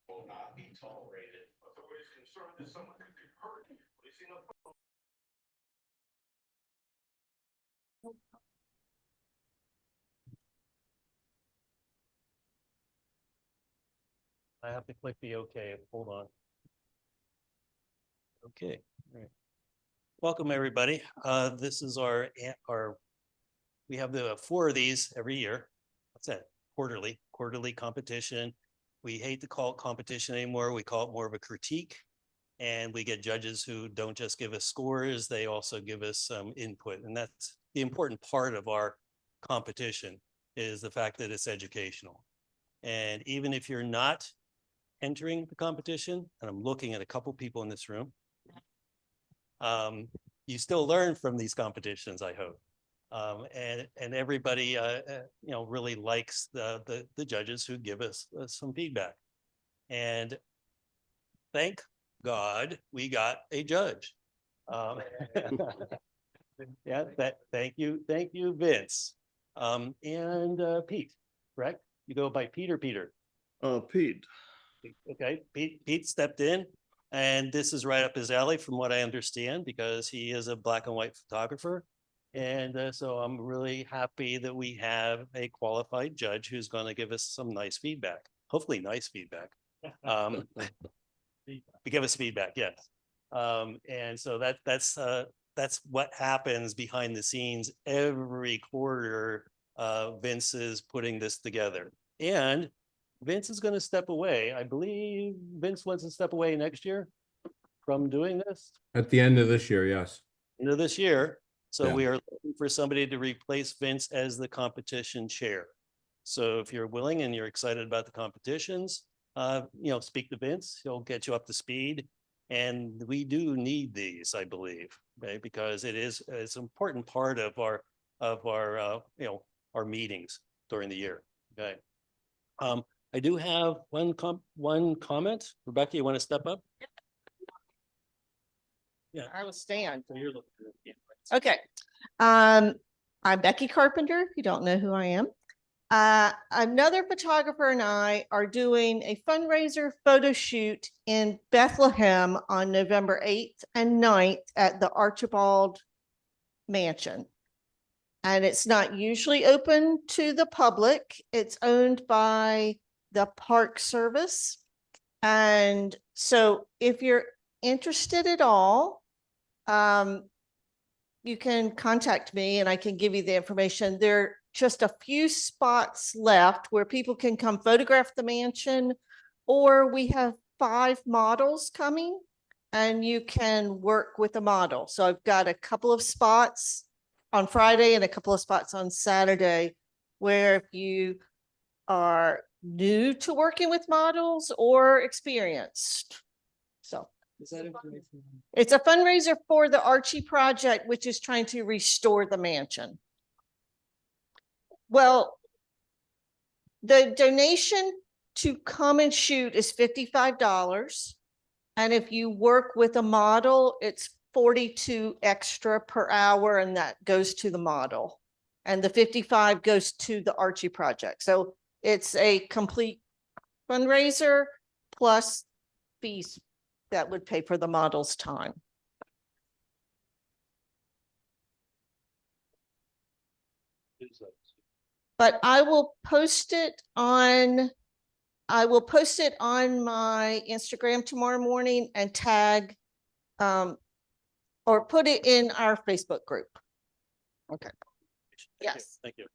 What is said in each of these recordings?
will not be tolerated. Authorities concerned that someone could be hurt, releasing a I have to click the OK. Hold on. Okay. All right. Welcome, everybody. This is our, we have the 4 of these every year. What's that? Quarterly competition. We hate to call it competition anymore. We call it more of a critique. And we get judges who don't just give us scores, they also give us some input. And that's the important part of our competition, is the fact that it's educational. And even if you're not entering the competition, and I'm looking at a couple people in this room, you still learn from these competitions, I hope. And everybody, really likes the judges who give us some feedback. And thank God we got a judge. Yeah, thank you, Vince. And Pete, correct? You go by Pete or Peter? Pete. Okay, Pete stepped in, and this is right up his alley from what I understand, because he is a black and white photographer. And so I'm really happy that we have a qualified judge who's going to give us some nice feedback, hopefully nice feedback. Give us feedback, yes. And so that's what happens behind the scenes every quarter. Vince is putting this together, and Vince is going to step away. I believe Vince wants to step away next year from doing this. At the end of this year, yes. End of this year. So Yeah. we are looking for somebody to replace Vince as the competition chair. So if you're willing and you're excited about the competitions, speak to Vince. He'll get you up to speed. And we do need these, I believe, right? Because it's an important part of our meetings during the year. Okay. I do have one comment. Rebecca, you want to step up? Yeah, I will stand. So you're looking at it. Okay. I'm Becky Carpenter, if you don't know who I am. Another photographer and I are doing a fundraiser photo shoot in Bethlehem on November 8th and 9th at the Archibald Mansion. And it's not usually open to the public. It's owned by the Park Service. And so if you're interested at all, you can contact me and I can give you the information. There are just a few spots left where people can come photograph the mansion, or we have 5 models coming and you can work with a model. So I've got a couple of spots on Friday and a couple of spots on Saturday, where if you are new to working with models or experienced. So Is that information? it's a fundraiser for the Archie Project, which is trying to restore the mansion. Well, the donation to come and shoot is $55. And if you work with a model, it's $42 extra per hour, and that goes to the model. And the $55 goes to the Archie Project. So it's a complete fundraiser plus fees that would pay for the model's time. But I will post it on my Instagram tomorrow morning and tag or put it in our Facebook group. Okay. Yes. Thank you.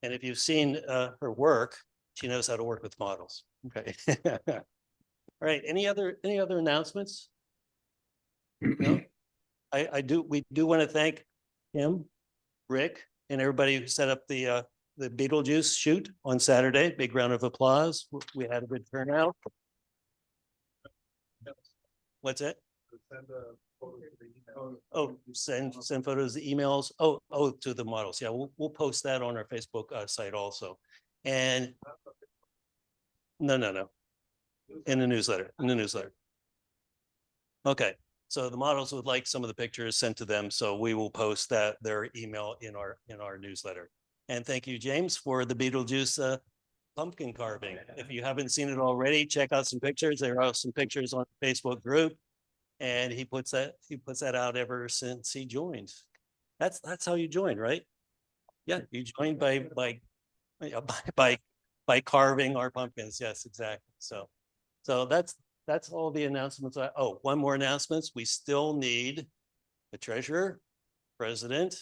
And if you've seen her work, she knows how to work with models. Okay. All right. Any other announcements? No. We do want to thank him, Rick, and everybody who set up the Beetlejuice shoot on Saturday. Big round of applause. We had a good turnout. What's it? Oh, send photos, emails. Oh, to the models. Yeah, we'll post that on our Facebook site also. And no. In the newsletter. Okay. So the models would like some of the pictures sent to them. So we will post their email in our newsletter. And thank you, James, for the Beetlejuice pumpkin carving. If you haven't seen it already, check out some pictures. There are some pictures on the Facebook group. And he puts that out ever since he joined. That's how you join, right? Yeah, you join yeah, by carving our pumpkins. Yes, exactly. So that's all the announcements. Oh, one more announcements. We still need the treasurer, president,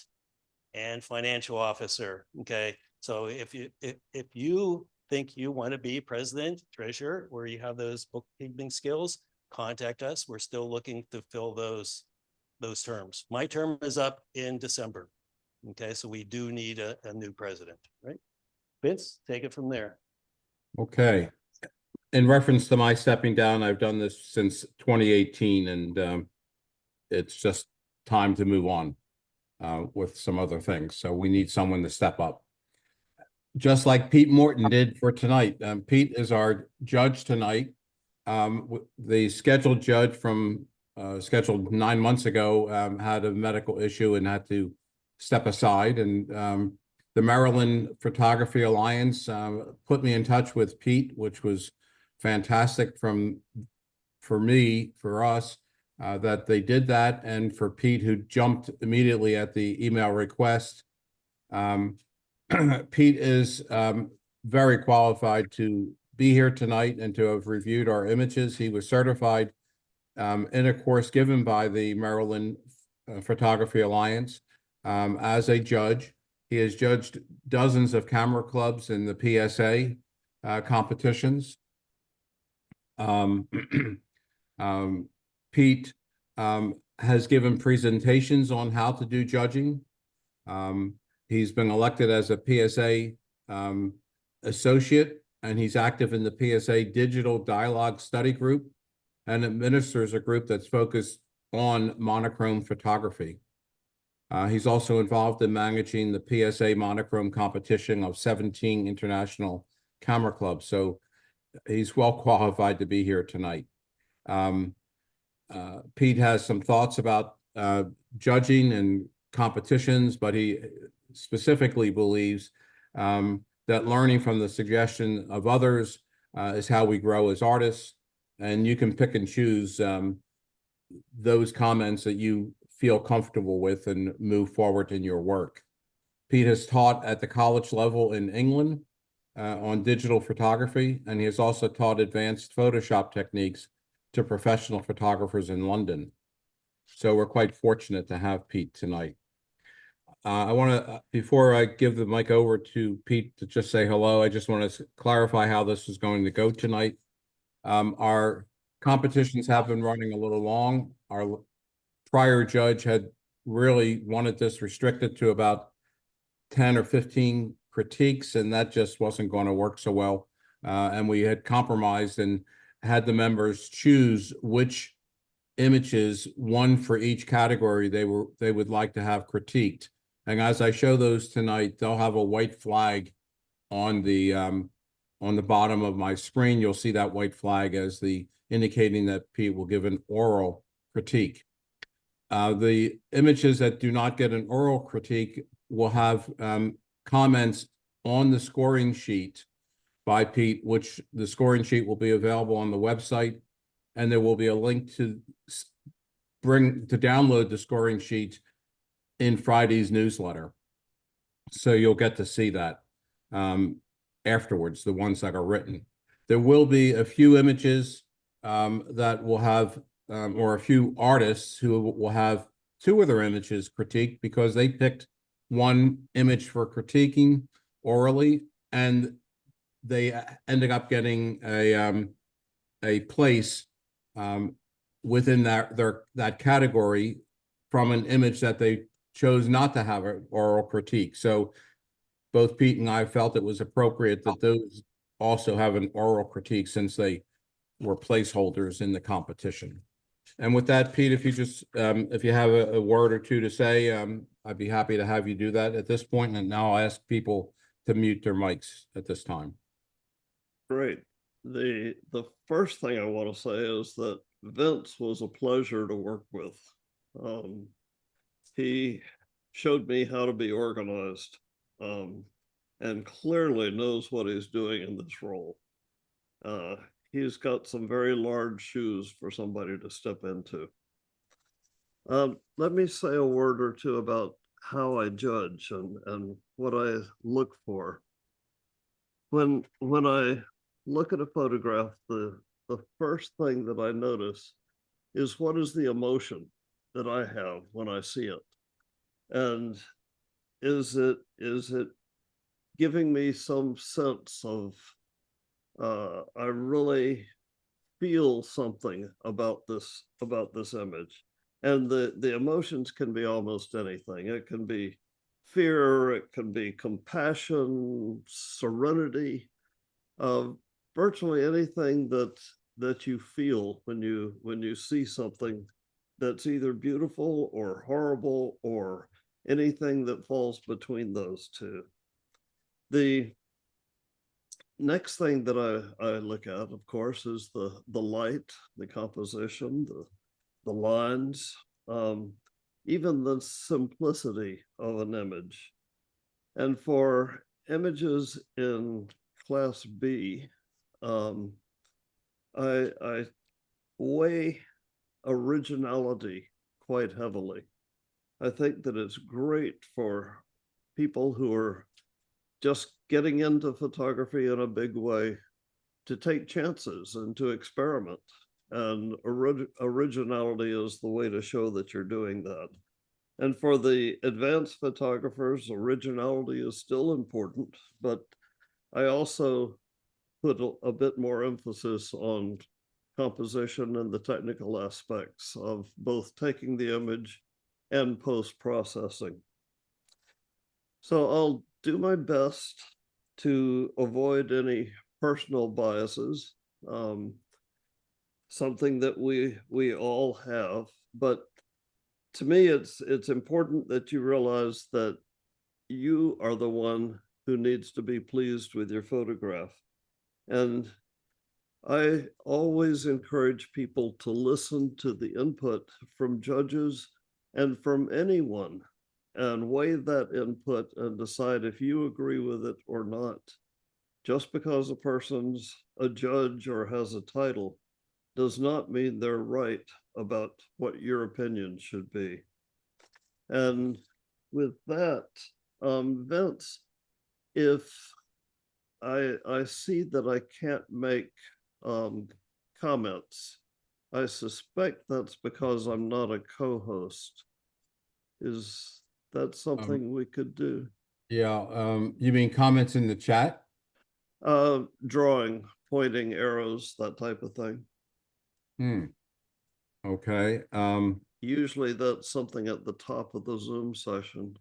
and financial officer. Okay. So if you think you want to be president, treasurer, or you have those bookkeeping skills, contact us. We're still looking to fill those terms. My term is up in December. Okay, so we do need a new president, right? Vince, take it from there. Okay. In reference to my stepping down, I've done this since 2018, and it's just time to move on with some other things. So we need someone to step up. Just like Pete Morton did for tonight. Pete is our judge tonight. The scheduled judge from scheduled 9 months ago had a medical issue and had to step aside. And the Maryland Photography Alliance put me in touch with Pete, which was fantastic for us, that they did that. And for Pete, who jumped immediately at the email request. Pete is very qualified to be here tonight and to have reviewed our images. He was certified in a course given by the Maryland Photography Alliance as a judge. He has judged dozens of camera clubs in the PSA competitions. Pete has given presentations on how to do judging. He's been elected as a PSA associate, and he's active in the PSA Digital Dialogue Study Group and administers a group that's focused on monochrome photography. He's also involved in managing the PSA monochrome competition of 17 international camera clubs. So he's well qualified to be here tonight. Pete has some thoughts about judging and competitions, but he specifically believes that learning from the suggestion of others is how we grow as artists. And you can pick and choose those comments that you feel comfortable with and move forward in your work. Pete has taught at the college level in England on digital photography, and he has also taught advanced Photoshop techniques to professional photographers in London. So we're quite fortunate to have Pete tonight. I want to, before I give the mic over to Pete to just say hello, I just want to clarify how this is going to go tonight. Our competitions have been running a little long. Our prior judge had really wanted this restricted to about 10 or 15 critiques, and that just wasn't going to work so well. And we had compromised and had the members choose which images, one for each category, they would like to have critiqued. And as I show those tonight, they'll have a white flag on the bottom of my screen. You'll see that white flag as the indicating that Pete will give an oral critique. The images that do not get an oral critique will have comments on the scoring sheet by Pete, which the scoring sheet will be available on the website, and there will be a link to download the scoring sheet in Friday's newsletter. So you'll get to see that afterwards, the ones that are written. There will be a few images that will have, or a few artists who will have two of their images critiqued because they picked one image for critiquing orally, and they ended up getting a place within that category from an image that they chose not to have an oral critique. So both Pete and I felt it was appropriate that those also have an oral critique since they were placeholders in the competition. And with that, Pete, if you just if you have a word or two to say, I'd be happy to have you do that at this point. And now I'll ask people to mute their mics at this time. Great. The first thing I want to say is that Vince was a pleasure to work with. He showed me how to be organized. and clearly knows what he's doing in this role. He's got some very large shoes for somebody to step into. Let me say a word or two about how I judge and what I look for. When I look at a photograph, the first thing that I notice is what is the emotion that I have when I see it, and is it giving me some sense of I really feel something about this image. And the emotions can be almost anything. It can be fear, it can be compassion, serenity, virtually anything that you feel when you see something that's either beautiful or horrible or anything that falls between those two. The next thing that I look at, of course, is the light, the composition, the lines, even the simplicity of an image. And for images in Class B, I weigh originality quite heavily. I think that it's great for people who are just getting into photography in a big way to take chances and to experiment. And originality is the way to show that you're doing that. And for the advanced photographers, originality is still important, but I also put a bit more emphasis on composition and the technical aspects of both taking the image and post-processing. So I'll do my best to avoid any personal biases, something that we all have. But to me, it's important that you realize that you are the one who needs to be pleased with your photograph. And I always encourage people to listen to the input from judges and from anyone and weigh that input and decide if you agree with it or not. Just because a person's a judge or has a title does not mean they're right about what your opinion should be. And with that, Vince, if I see that I can't make comments, I suspect that's because I'm not a co-host. Is that something we could do? Yeah, you mean comments in the chat? Drawing, pointing arrows, that type of thing. Okay. Usually that's something at the top of the Zoom session.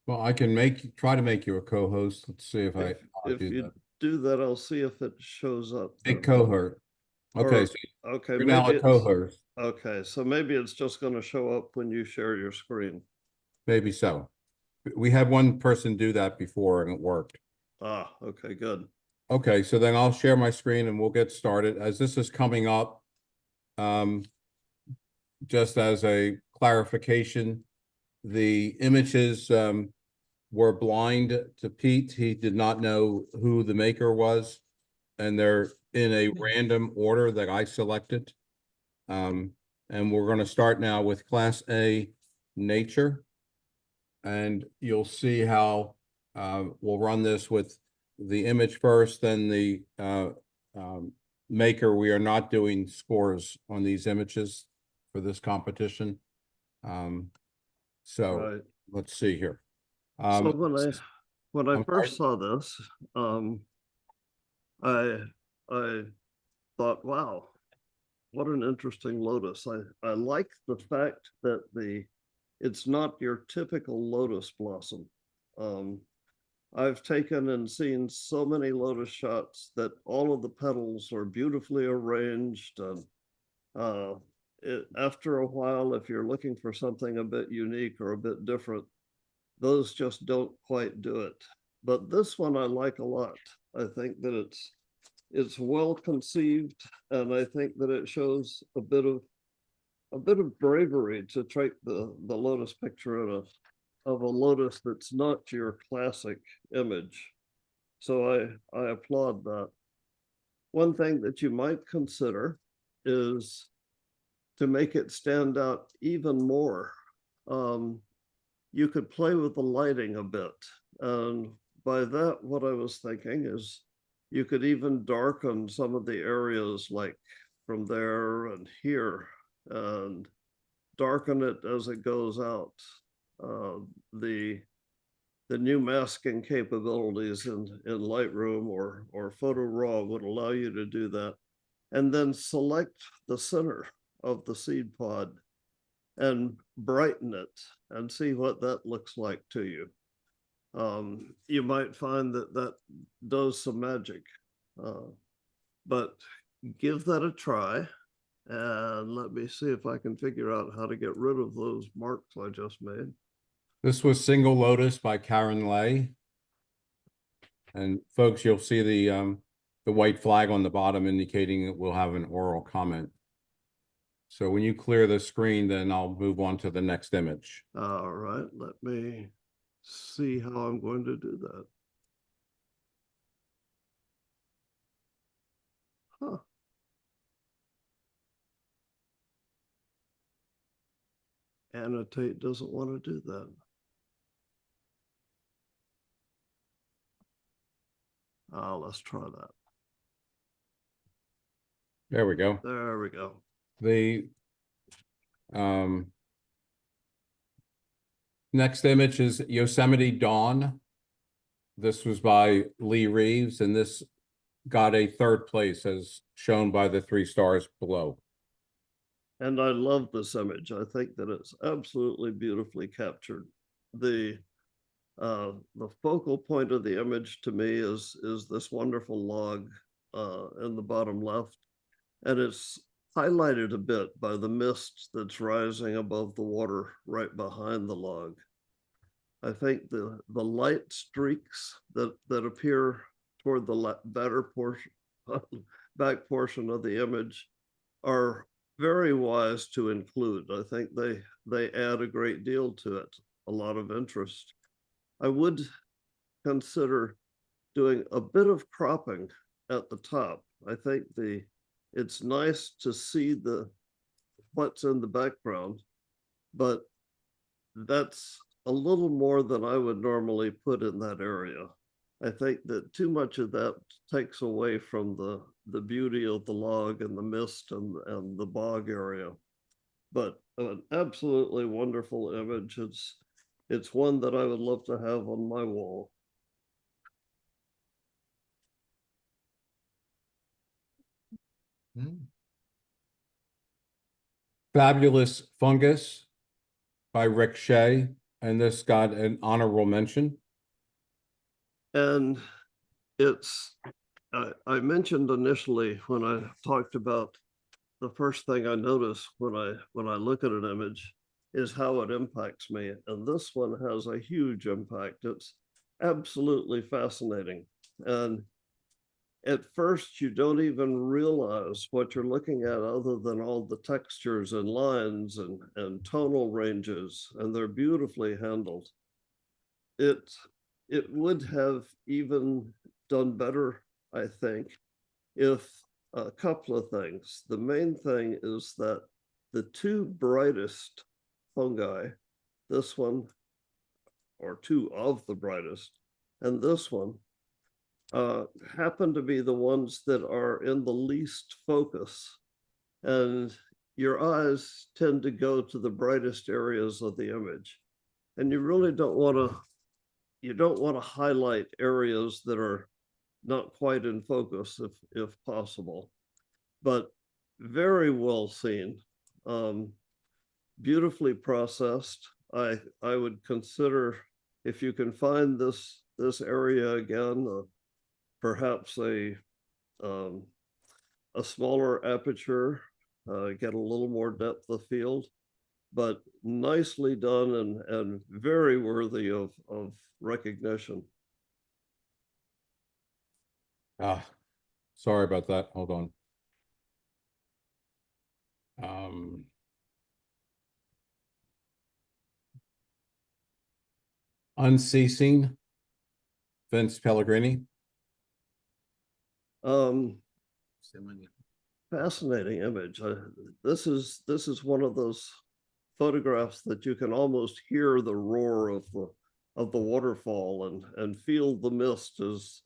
Well, I can try to make you a co-host. Let's see if If do you that. do that, I'll see if it shows up. Big cohort. Okay, Or, so okay, you're now maybe a co-host. okay, so maybe it's just going to show up when you share your screen. Maybe so. We had one person do that before and it worked. Ah, okay, good. Okay, so then I'll share my screen and we'll get started. As this is coming up, just as a clarification, the images were blind to Pete. He did not know who the maker was, and they're in a random order that I selected. And we're going to start now with Class A, Nature. And you'll see how we'll run this with the image first, then the maker. We are not doing scores on these images for this competition. So Right. let's see here. So when I I'm first saw this, I thought, wow, what an interesting lotus. I like the fact that it's not your typical lotus blossom. I've taken and seen so many lotus shots that all of the petals are beautifully arranged, and after a while, if you're looking for something a bit unique or a bit different, those just don't quite do it. But this one I like a lot. I think that it's well conceived, and I think that it shows a bit of bravery to take the lotus picture of a lotus that's not your classic image. So I applaud that. One thing that you might consider is to make it stand out even more. You could play with the lighting a bit. And by that, what I was thinking is you could even darken some of the areas like from there and here and darken it as it goes out. The new masking capabilities in Lightroom or Photo Raw would allow you to do that. And then select the center of the seed pod and brighten it and see what that looks like to you. You might find that that does some magic, but give that a try. And let me see if I can figure out how to get rid of those marks I just made. This was Single Lotus by Karen Lay. And folks, you'll see the white flag on the bottom indicating that we'll have an oral comment. So when you clear the screen, then I'll move on to the next image. All right, let me see how I'm going to do that. Huh. Annotate doesn't want to do that. Let's try that. There we go. There we go. The next image is Yosemite Dawn. This was by Lee Reeves, and this got a third place as shown by the 3 stars below. And I love this image. I think that it's absolutely beautifully captured. The focal point of the image to me is this wonderful log in the bottom left, and it's highlighted a bit by the mist that's rising above the water right behind the log. I think the light streaks that appear toward the better portion, back portion of the image are very wise to include. I think they add a great deal to it, a lot of interest. I would consider doing a bit of cropping at the top. I think it's nice to see what's in the background, but that's a little more than I would normally put in that area. I think that too much of that takes away from the beauty of the log and the mist and the bog area. But an absolutely wonderful image. It's one that I would love to have on my wall. Fabulous Fungus by Rick Shea, and this got an honorable mention. And I mentioned initially when I talked about the first thing I notice when I look at an image is how it impacts me. And this one has a huge impact. It's absolutely fascinating. And at first, you don't even realize what you're looking at other than all the textures and lines and tonal ranges, and they're beautifully handled. It would have even done better, I think, if a couple of things. The main thing is that the 2 brightest fungi, this one, or 2 of the brightest, and this one, happen to be the ones that are in the least focus. And your eyes tend to go to the brightest areas of the image. And you really don't want to highlight areas that are not quite in focus if possible. But very well seen, beautifully processed. I would consider, if you can find this area again, perhaps a smaller aperture, get a little more depth of field, but nicely done and very worthy of recognition. Sorry about that. Hold on. Unceasing, Vince Pellegrini. Fascinating image. This is one of those photographs that you can almost hear the roar of the waterfall and feel the mist as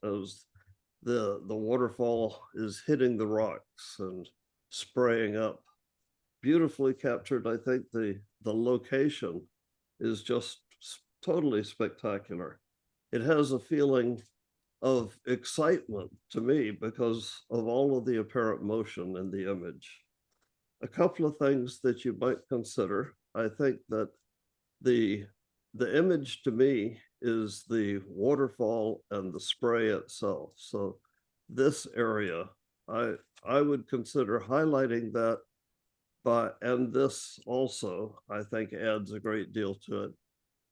the waterfall is hitting the rocks and spraying up. Beautifully captured. I think the location is just totally spectacular. It has a feeling of excitement to me because of all of the apparent motion in the image. A couple of things that you might consider. I think that the image to me is the waterfall and the spray itself. So this area, I would consider highlighting that, and this also, I think, adds a great deal to it.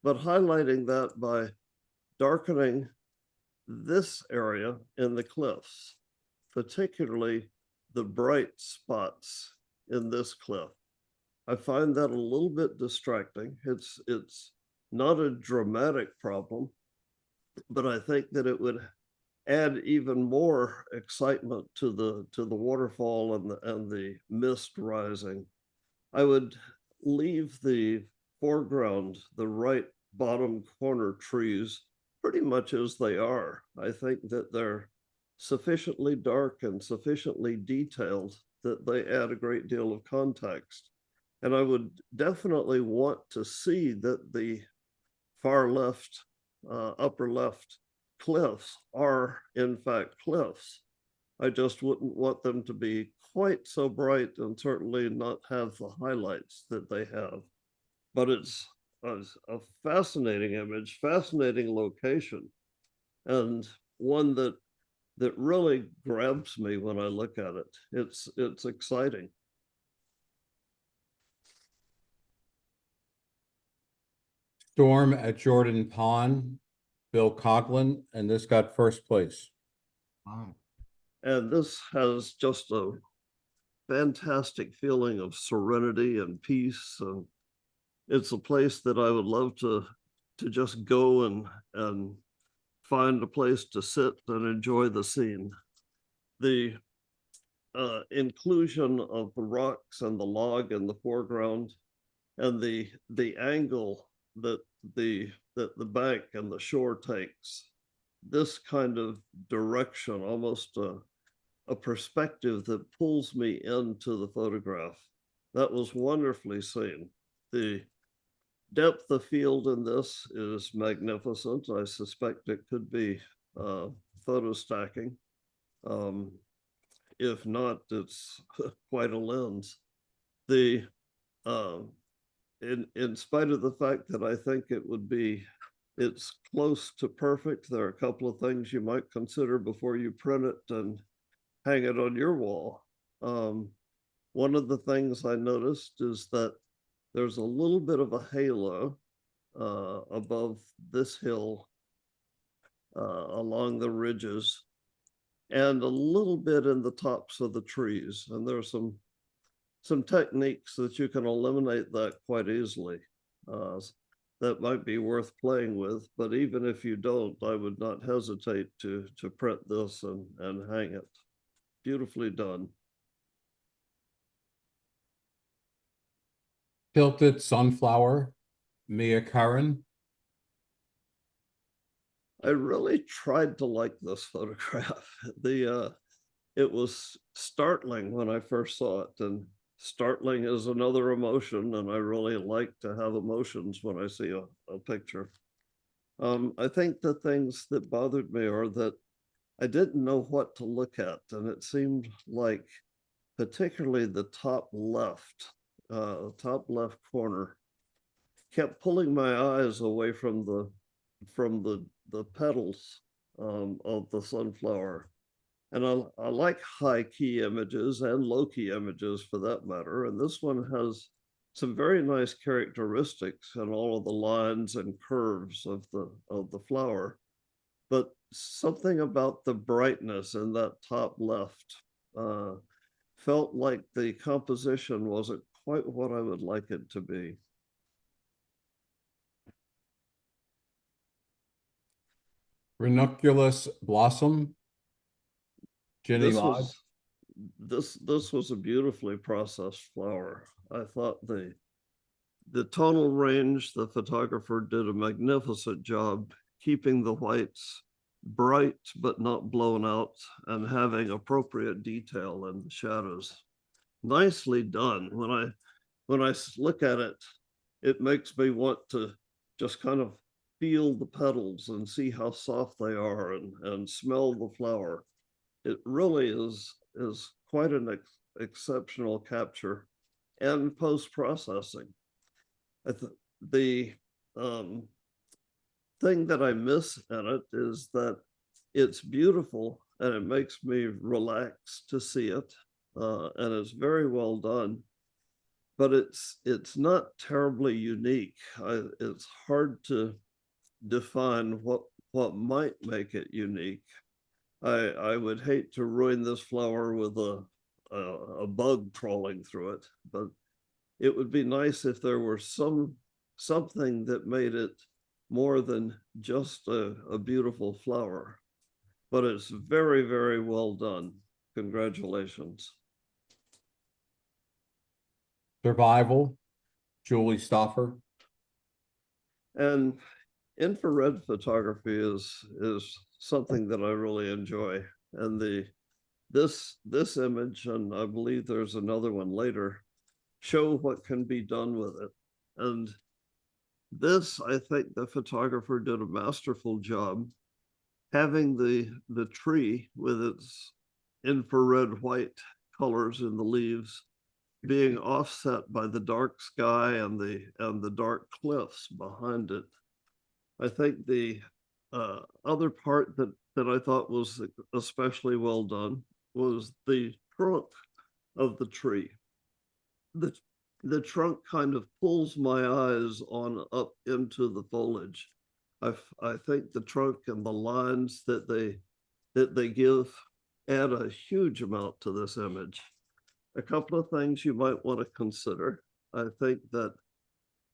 But highlighting that by darkening this area in the cliffs, particularly the bright spots in this cliff. I find that a little bit distracting. It's not a dramatic problem, but I think that it would add even more excitement to the waterfall and the mist rising. I would leave the foreground, the right bottom corner trees, pretty much as they are. I think that they're sufficiently dark and sufficiently detailed that they add a great deal of context. And I would definitely want to see that the far left, upper left cliffs are in fact cliffs. I just wouldn't want them to be quite so bright and certainly not have the highlights that they have. But it's a fascinating image, fascinating location, and one that really grabs me when I look at it. It's exciting. Storm at Jordan Pond, Bill Coughlin, and this got first place. Wow. And this has just a fantastic feeling of serenity and peace. And it's a place that I would love to just go and find a place to sit and enjoy the scene. The inclusion of the rocks and the log in the foreground, and the angle that the bank and the shore takes, this kind of direction, almost a perspective that pulls me into the photograph. That was wonderfully seen. The depth of field in this is magnificent. I suspect it could be photo stacking. If not, it's quite a lens. The in spite of the fact that I think it's close to perfect, there are a couple of things you might consider before you print it and hang it on your wall. One of the things I noticed is that there's a little bit of a halo above this hill along the ridges, and a little bit in the tops of the trees. And there's some techniques that you can eliminate that quite easily. That might be worth playing with, but even if you don't, I would not hesitate to print this and hang it. Beautifully done. Tilted Sunflower, Mia Curran. I really tried to like this photograph. It was startling when I first saw it, and startling is another emotion, and I really like to have emotions when I see a picture. I think the things that bothered me are that I didn't know what to look at, and it seemed like particularly the top left corner kept pulling my eyes away from the petals of the sunflower. And I like high key images and low key images for that matter. And this one has some very nice characteristics and all of the lines and curves of the flower. But something about the brightness in that top left felt like the composition wasn't quite what I would like it to be. Ranunculus blossom. Jenny This Lodge. was this was a beautifully processed flower. I thought the tonal range, the photographer did a magnificent job keeping the whites bright but not blown out and having appropriate detail in the shadows. Nicely done. When I look at it, it makes me want to just kind of feel the petals and see how soft they are and smell the flower. It really is quite an exceptional capture and post-processing. The thing that I miss in it is that it's beautiful and it makes me relax to see it, and it's very well done. But it's not terribly unique. It's hard to define what might make it unique. I would hate to ruin this flower with a bug crawling through it, but it would be nice if there were something that made it more than just a beautiful flower. But it's very, very well done. Congratulations. Survival, Julie Stoffer. And infrared photography is something that I really enjoy. And this image, and I believe there's another one later, show what can be done with it. And this, I think the photographer did a masterful job having the tree with its infrared white colors in the leaves being offset by the dark sky and the dark cliffs behind it. I think the other part that I thought was especially well done was the trunk of the tree. The trunk kind of pulls my eyes on up into the foliage. I think the trunk and the lines that they give add a huge amount to this image. A couple of things you might want to consider. I think that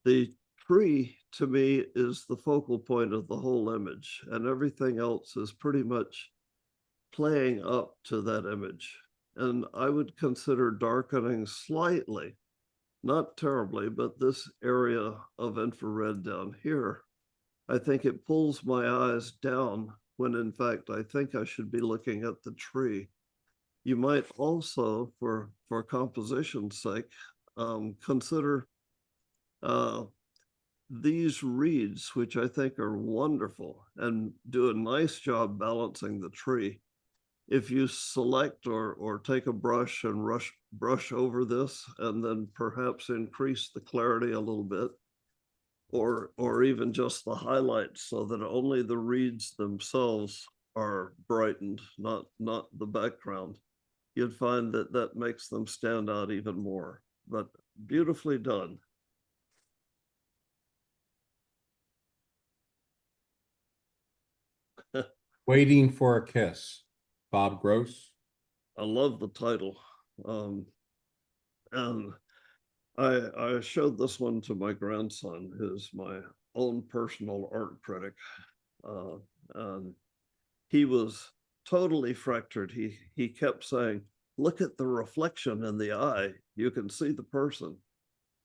the tree to me is the focal point of the whole image, and everything else is pretty much playing up to that image. And I would consider darkening slightly, not terribly, but this area of infrared down here. I think it pulls my eyes down when in fact I think I should be looking at the tree. You might also, for composition's sake, consider these reeds, which I think are wonderful and do a nice job balancing the tree. If you select or take a brush and brush over this and then perhaps increase the clarity a little bit, or even just the highlights so that only the reeds themselves are brightened, not the background, you'd find that makes them stand out even more. But beautifully done. Waiting for a Kiss, Bob Gross. I love the title. And I showed this one to my grandson, who's my own personal art critic. And he was totally fractured. He kept saying, look at the reflection in the eye. You can see the person.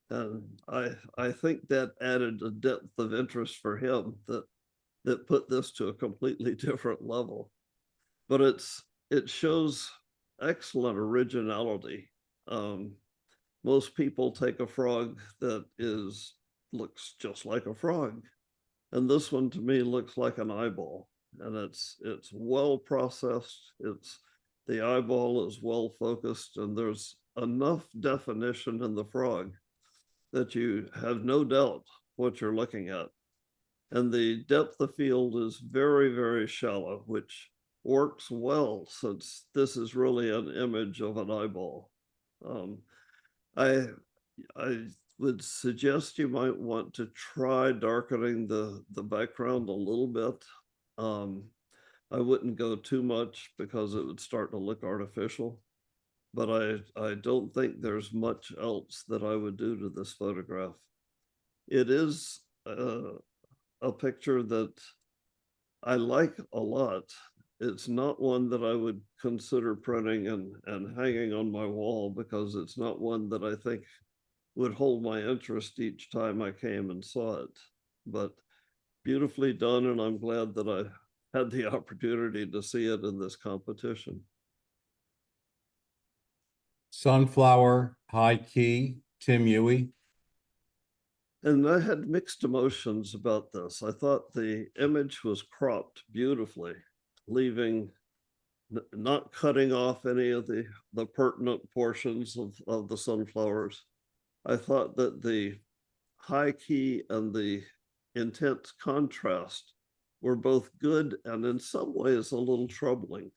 And I think that added a depth of interest for him that put this to a completely different level. But it shows excellent originality. Most people take a frog that looks just like a frog, and this one to me looks like an eyeball, and it's well processed. The eyeball is well focused, and there's enough definition in the frog that you have no doubt what you're looking at. And the depth of field is very, very shallow, which works well since this is really an image of an eyeball. I would suggest you might want to try darkening the background a little bit. I wouldn't go too much because it would start to look artificial, but I don't think there's much else that I would do to this photograph. It is a picture that I like a lot. It's not one that I would consider printing and hanging on my wall, because it's not one that I think would hold my interest each time I came and saw it. But beautifully done, and I'm glad that I had the opportunity to see it in this competition. Sunflower, high key, Tim Huey. And I had mixed emotions about this. I thought the image was cropped beautifully, leaving, not cutting off any of the pertinent portions of the sunflowers. I thought that the high key and the intense contrast were both good and in some ways a little troubling.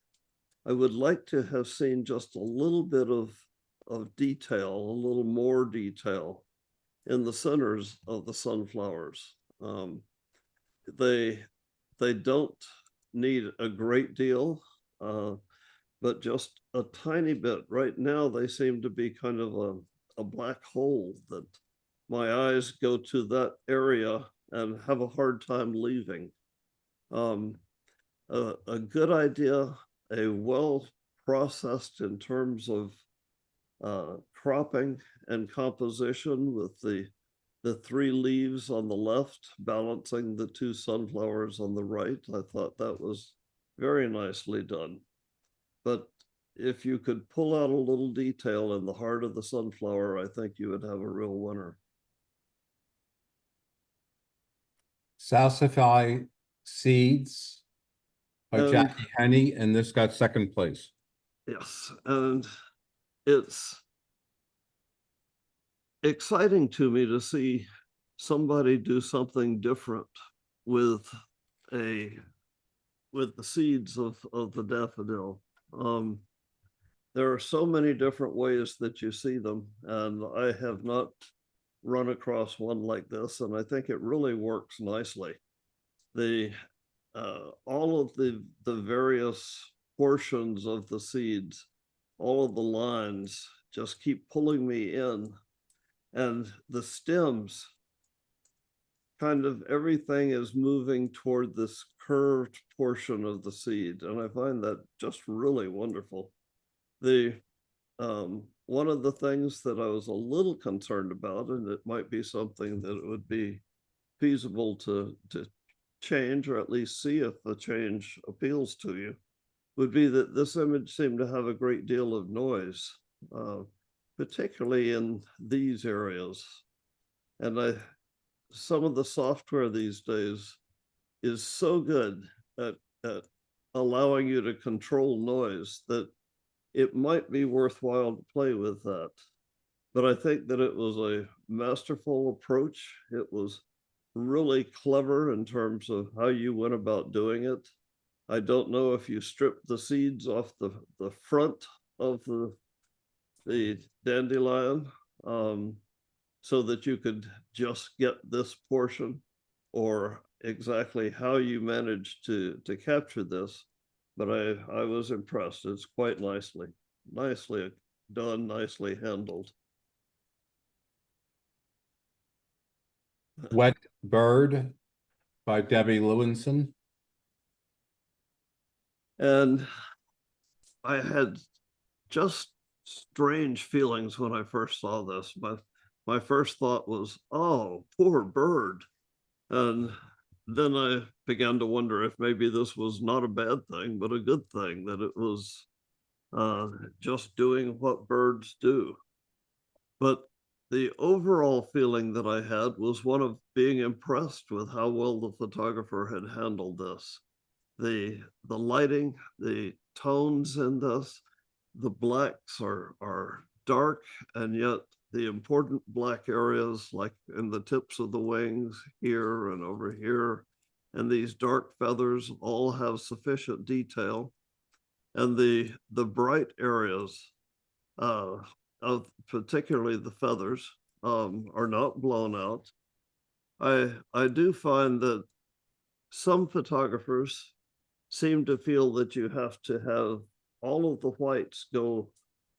I would like to have seen just a little bit of detail, a little more detail in the centers of the sunflowers. They don't need a great deal, but just a tiny bit. Right now, they seem to be kind of a black hole that my eyes go to that area and have a hard time leaving. A good idea, a well processed in terms of cropping and composition, with the three leaves on the left balancing the two sunflowers on the right. I thought that was very nicely done. But if you could pull out a little detail in the heart of the sunflower, I think you would have a real winner. Salsify Seeds by And Jackie Henney, and this got second place. yes, and it's exciting to me to see somebody do something different with the seeds of the daffodil. There are so many different ways that you see them, and I have not run across one like this, and I think it really works nicely. All of the various portions of the seeds, all of the lines just keep pulling me in, and the stems, kind of everything is moving toward this curved portion of the seed, and I find that just really wonderful. One of the things that I was a little concerned about, and it might be something that it would be feasible to change, or at least see if the change appeals to you, would be that this image seemed to have a great deal of noise, particularly in these areas. And some of the software these days is so good at allowing you to control noise that it might be worthwhile to play with that. But I think that it was a masterful approach. It was really clever in terms of how you went about doing it. I don't know if you stripped the seeds off the front of the dandelion, so that you could just get this portion, or exactly how you managed to capture this. But I was impressed. It's quite nicely done, nicely handled. Wet Bird by Debbie Lewinson. And I had just strange feelings when I first saw this. My first thought was, oh, poor bird. And then I began to wonder if maybe this was not a bad thing, but a good thing, that it was just doing what birds do. But the overall feeling that I had was one of being impressed with how well the photographer had handled this. The lighting, the tones in this, the blacks are dark, and yet the important black areas, like in the tips of the wings here and over here, and these dark feathers, all have sufficient detail. And the bright areas, of particularly the feathers, are not blown out. I do find that some photographers seem to feel that you have to have all of the whites go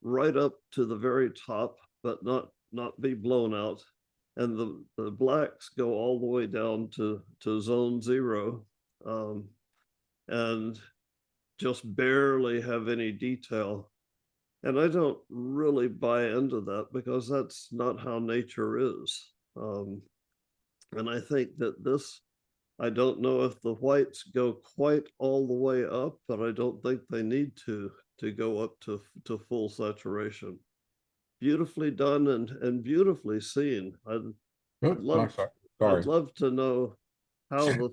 right up to the very top, but not be blown out, and the blacks go all the way down to zone 0. and just barely have any detail. And I don't really buy into that because that's not how nature is. And I think that this, I don't know if the whites go quite all the way up, but I don't think they need to go up to full saturation. Beautifully done and beautifully seen. I'd Oops, love, sorry. I'd Sorry. love to know how the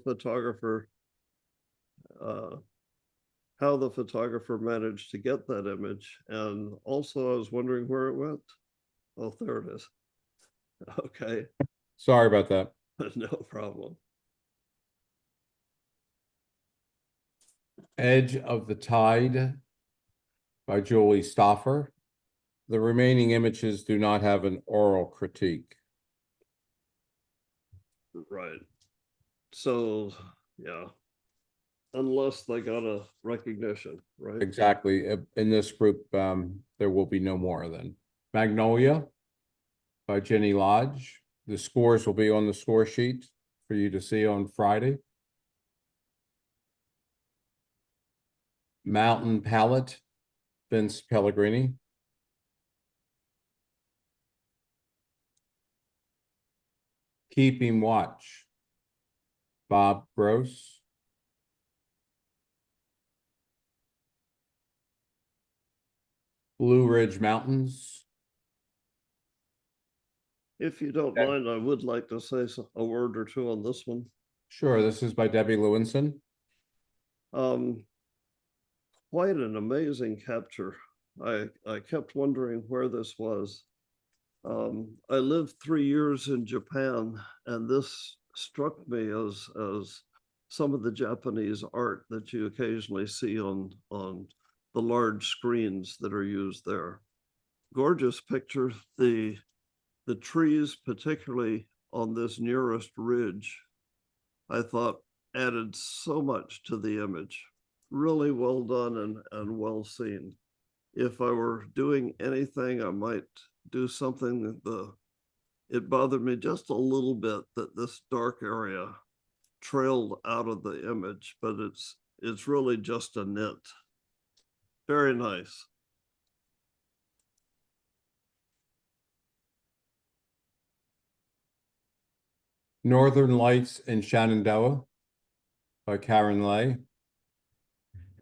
photographer managed to get that image. And also I was wondering where it went. Oh, there it is. Okay, Sorry about that. no problem. Edge of the Tide by Julie Stoffer. The remaining images do not have an oral critique. Right. So, yeah. Unless they got a recognition, right? Exactly. In this group, there will be no more then. Magnolia by Jenny Lodge. The scores will be on the score sheet for you to see on Friday. Mountain Palette, Vince Pellegrini. Keeping Watch, Bob Gross. Blue Ridge Mountains. If you don't Okay. mind, I would like to say a word or two on this one. Sure, this is by Debbie Lewinson. Quite an amazing capture. I kept wondering where this was. I lived 3 years in Japan, and this struck me as some of the Japanese art that you occasionally see on the large screens that are used there. Gorgeous picture. The trees, particularly on this nearest ridge, I thought added so much to the image. Really well done and well seen. If I were doing anything, I might do something that it bothered me just a little bit that this dark area trailed out of the image, but it's really just a nit. Very nice. Northern Lights in Shenandoah by Karen Lay.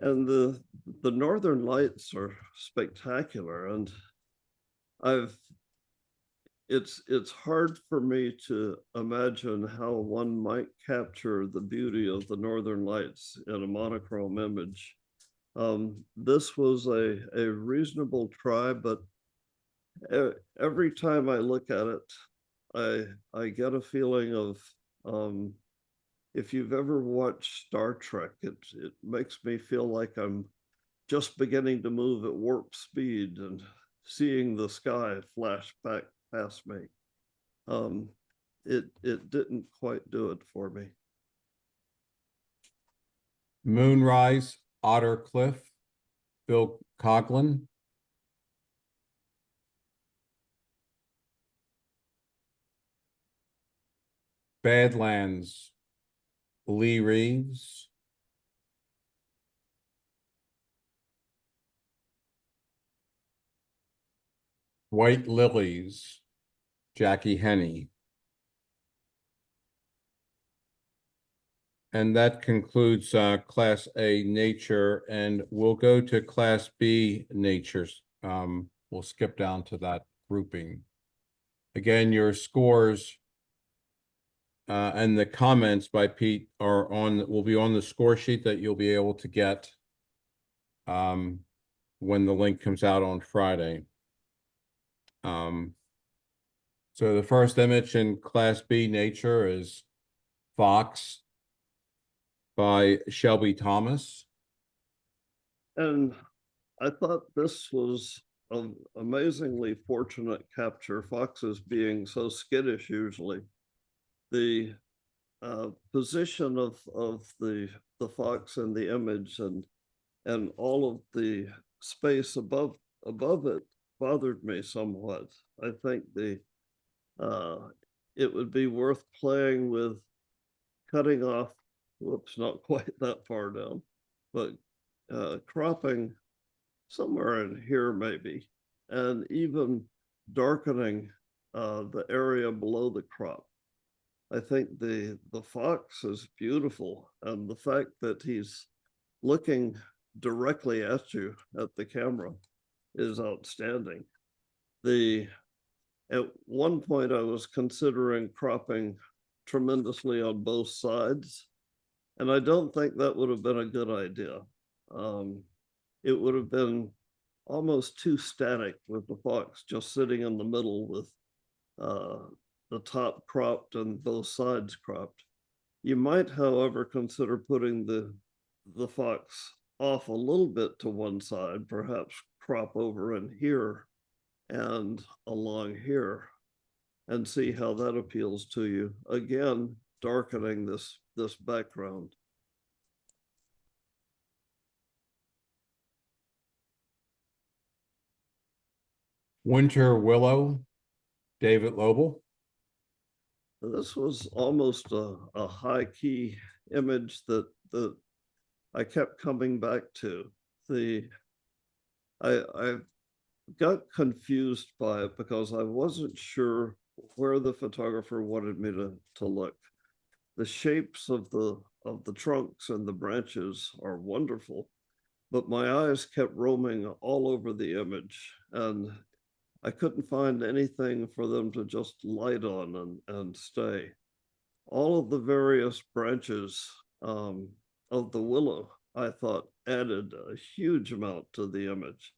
And the Northern Lights are spectacular, and it's hard for me to imagine how one might capture the beauty of the Northern Lights in a monochrome image. This was a reasonable try, but every time I look at it, I get a feeling of if you've ever watched Star Trek, it makes me feel like I'm just beginning to move at warp speed and seeing the sky flash back past me. It didn't quite do it for me. Moonrise, Otter Cliff, Bill Coughlin. Badlands, Lee Reeves. White Lilies, Jackie Henney. And that concludes Class A Nature, and we'll go to Class B Natures. We'll skip down to that grouping. Again, your scores and the comments by Pete will be on the score sheet that you'll be able to get when the link comes out on Friday. So the first image in Class B Nature is Fox by Shelby Thomas. And I thought this was an amazingly fortunate capture. Foxes being so skittish usually. The position of the fox in the image and all of the space above it bothered me somewhat. I think it would be worth playing with cutting off, whoops, not quite that far down, but cropping somewhere in here maybe, and even darkening the area below the crop. I think the fox is beautiful, and the fact that he's looking directly at you at the camera is outstanding. At one point I was considering cropping tremendously on both sides, and I don't think that would have been a good idea. It would have been almost too static with the fox just sitting in the middle with the top cropped and both sides cropped. You might, however, consider putting the fox off a little bit to one side, perhaps crop over in here and along here, and see how that appeals to you. Again, darkening this background. Winter Willow, David Lobel. This was almost a high key image that I kept coming back to. I got confused by it because I wasn't sure where the photographer wanted me to look. The shapes of the trunks and the branches are wonderful, but my eyes kept roaming all over the image, and I couldn't find anything for them to just light on and stay. All of the various branches of the willow, I thought, added a huge amount to the image.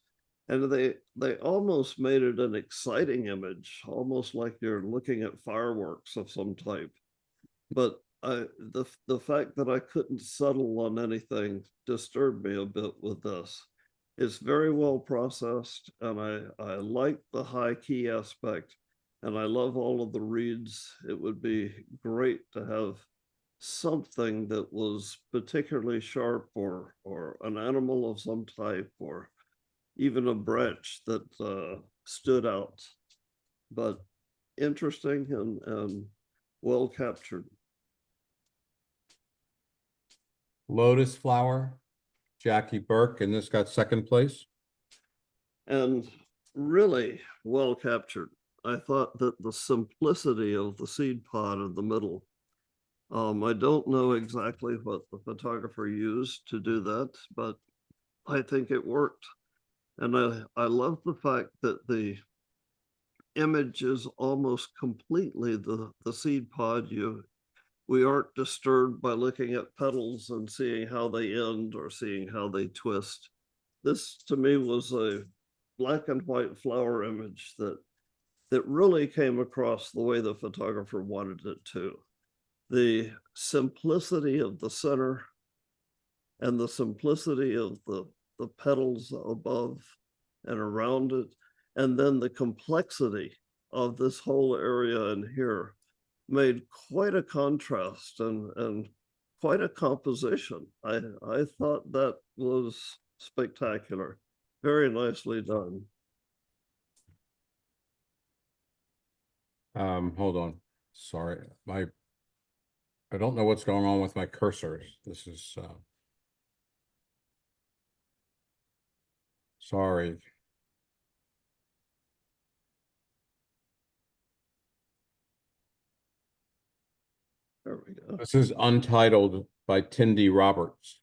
And they almost made it an exciting image, almost like you're looking at fireworks of some type. But the fact that I couldn't settle on anything disturbed me a bit with this. It's very well processed, and I like the high key aspect, and I love all of the reeds. It would be great to have something that was particularly sharp, or an animal of some type, or even a branch that stood out. But interesting and well captured. Lotus Flower, Jackie Burke, and this got second place. And really well captured. I thought that the simplicity of the seed pod in the middle, I don't know exactly what the photographer used to do that, but I think it worked. And I love the fact that the image is almost completely the seed pod. We aren't disturbed by looking at petals and seeing how they end or seeing how they twist. This to me was a black and white flower image that really came across the way the photographer wanted it to. The simplicity of the center and the simplicity of the petals above and around it, and then the complexity of this whole area in here made quite a contrast and quite a composition. I thought that was spectacular. Very nicely done. Hold on. Sorry, I don't know what's going on with my cursor. This is sorry. There we go. This is Untitled by Tindy Roberts,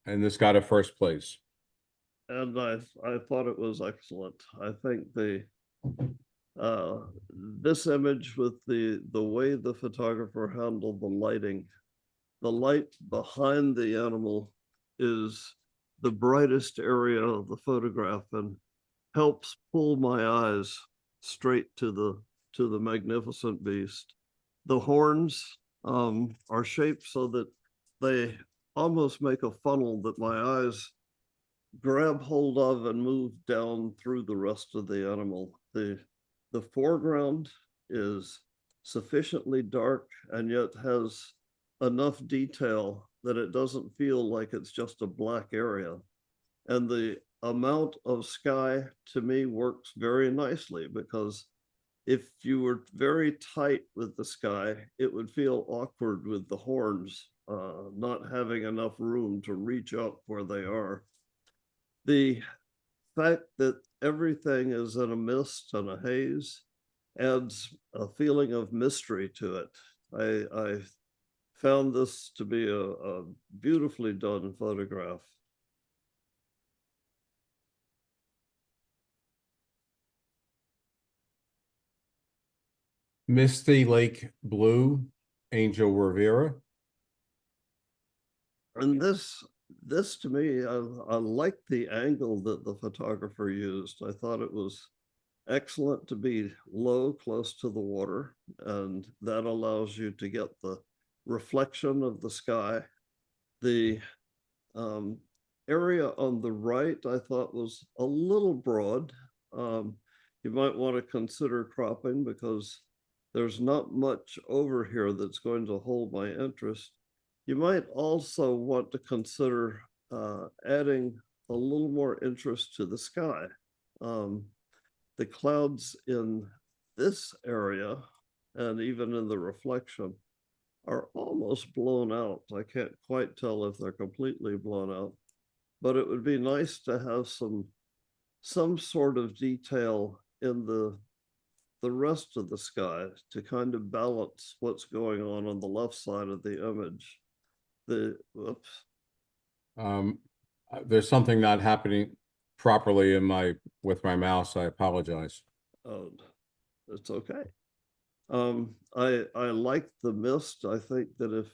and this got a first place. And I thought it was excellent. I think this image, with the way the photographer handled the light behind the animal is the brightest area of the photograph and helps pull my eyes straight to the magnificent beast. The horns are shaped so that they almost make a funnel that my eyes grab hold of and move down through the rest of the animal. The foreground is sufficiently dark and yet has enough detail that it doesn't feel like it's just a black area. And the amount of sky to me works very nicely, because if you were very tight with the sky, it would feel awkward with the horns not having enough room to reach up where they are. The fact that everything is in a mist and a haze adds a feeling of mystery to it. I found this to be a beautifully done photograph. Misty Lake Blue, Angel Rivera. And this to me, I like the angle that the photographer used. I thought it was excellent to be low, close to the water, and that allows you to get the reflection of the sky. The area on the right, I thought was a little broad. You might want to consider cropping because there's not much over here that's going to hold my interest. You might also want to consider adding a little more interest to the sky. The clouds in this area and even in the reflection are almost blown out. I can't quite tell if they're completely blown out, but it would be nice to have some sort of detail in the rest of the sky to kind of balance what's going on the left side of the image. There's something not happening properly with my mouse. I apologize. Oh, it's okay. I like the mist. I think that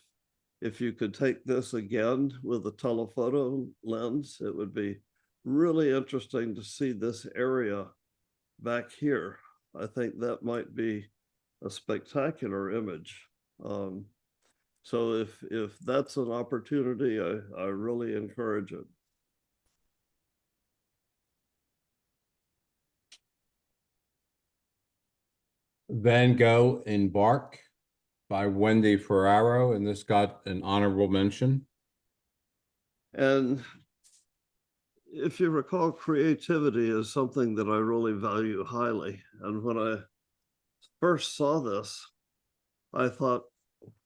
if you could take this again with a telephoto lens, it would be really interesting to see this area back here. I think that might be a spectacular image. So if that's an opportunity, I really encourage it. Van Gogh in Bark by Wendy Ferraro, and this got an honorable mention. And if you recall, creativity is something that I really value highly. And when I first saw this, I thought,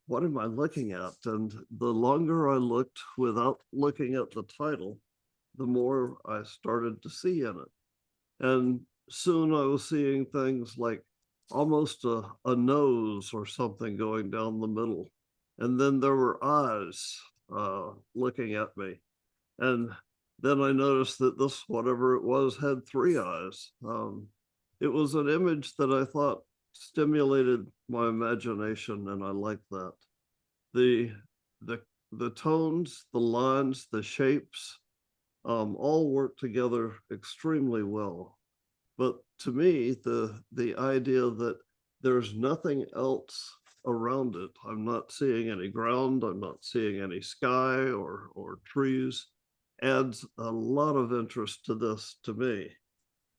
what am I looking at? And the longer I looked without looking at the title, the more I started to see in it. And soon I was seeing things like almost a nose or something going down the middle. And then there were eyes looking at me. And then I noticed that this, whatever it was, had three eyes. It was an image that I thought stimulated my imagination, and I liked that. The tones, the lines, the shapes, all work together extremely well. But to me, the idea that there's nothing else around it, I'm not seeing any ground, I'm not seeing any sky or trees, adds a lot of interest to this to me.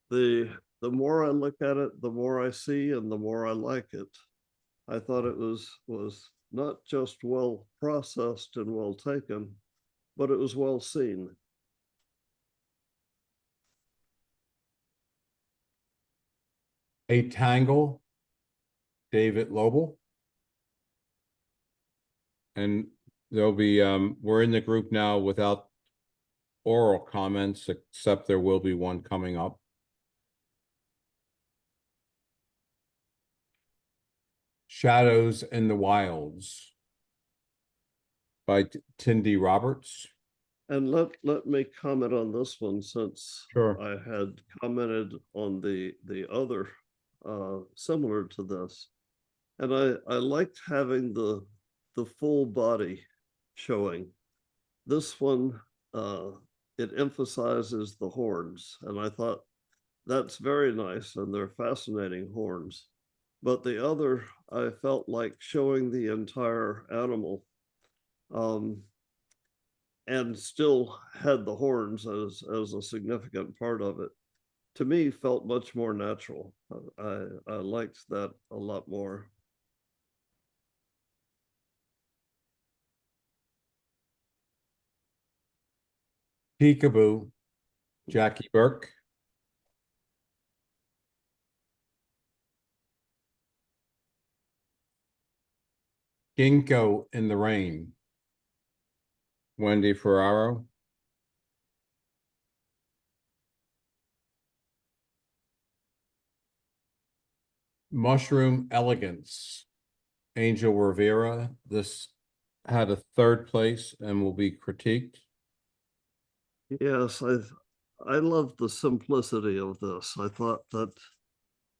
The more I look at it, the more I see and the more I like it. I thought it was not just well processed and well taken, but it was well seen. A Tangle, David Lobel. And there'll be, we're in the group now without oral comments, except there will be one coming up. Shadows in the Wilds by Tindy Roberts. And let me comment on this one, since Sure. I had commented on the other similar to this. And I liked having the full body showing. This one, it emphasizes the horns, and I thought that's very nice, and they're fascinating horns. But the other, I felt like showing the entire animal, and still had the horns as a significant part of it. To me, felt much more natural. I liked that a lot more. Peekaboo, Jackie Burke. Ginkgo in the Rain, Wendy Ferraro. Mushroom Elegance, Angel Rivera. This had a third place and will be critiqued. Yes, I love the simplicity of this. I thought that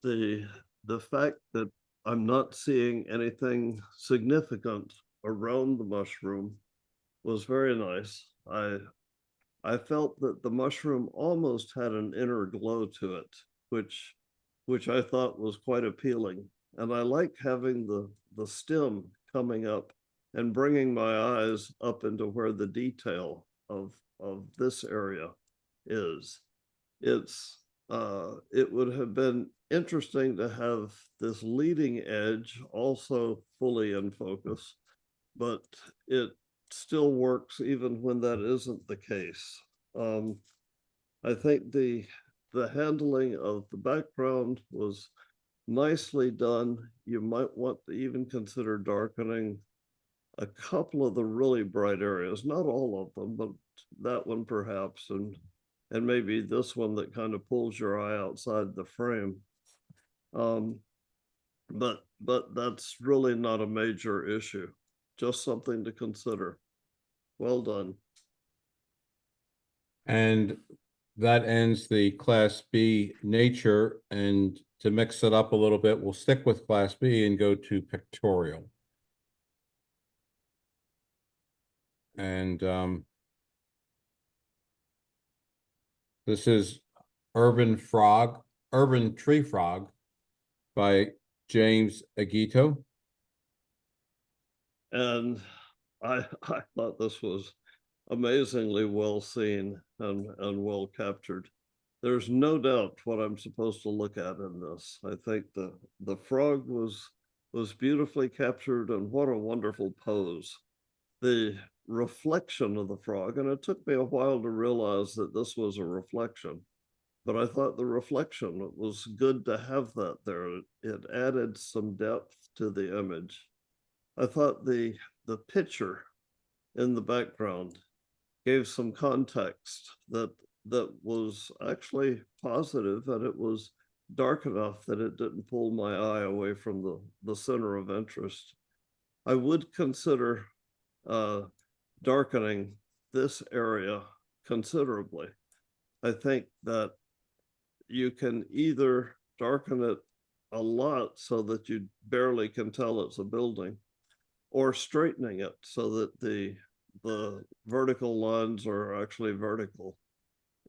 the fact that I'm not seeing anything significant around the mushroom was very nice. I felt that the mushroom almost had an inner glow to it, which I thought was quite appealing. And I like having the stem coming up and bringing my eyes up into where the detail of this area is. It would have been interesting to have this leading edge also fully in focus, but it still works even when that isn't the case. I think the handling of the background was nicely done. You might want to even consider darkening a couple of the really bright areas, not all of them, but that one perhaps, and maybe this one that kind of pulls your eye outside the frame. But that's really not a major issue, just something to consider. Well done. And that ends the Class B nature. And to mix it up a little bit, we'll stick with Class B and go to pictorial. And this is Urban Tree Frog by James Agito. And I thought this was amazingly well seen and well captured. There's no doubt what I'm supposed to look at in this. I think the frog was beautifully captured, and what a wonderful pose. The reflection of the frog, and it took me a while to realize that this was a reflection, but I thought the reflection, it was good to have that there. It added some depth to the image. I thought the picture in the background gave some context that was actually positive, and it was dark enough that it didn't pull my eye away from the center of interest. I would consider darkening this area considerably. I think that you can either darken it a lot so that you barely can tell it's a building, or straightening it so that the vertical lines are actually vertical.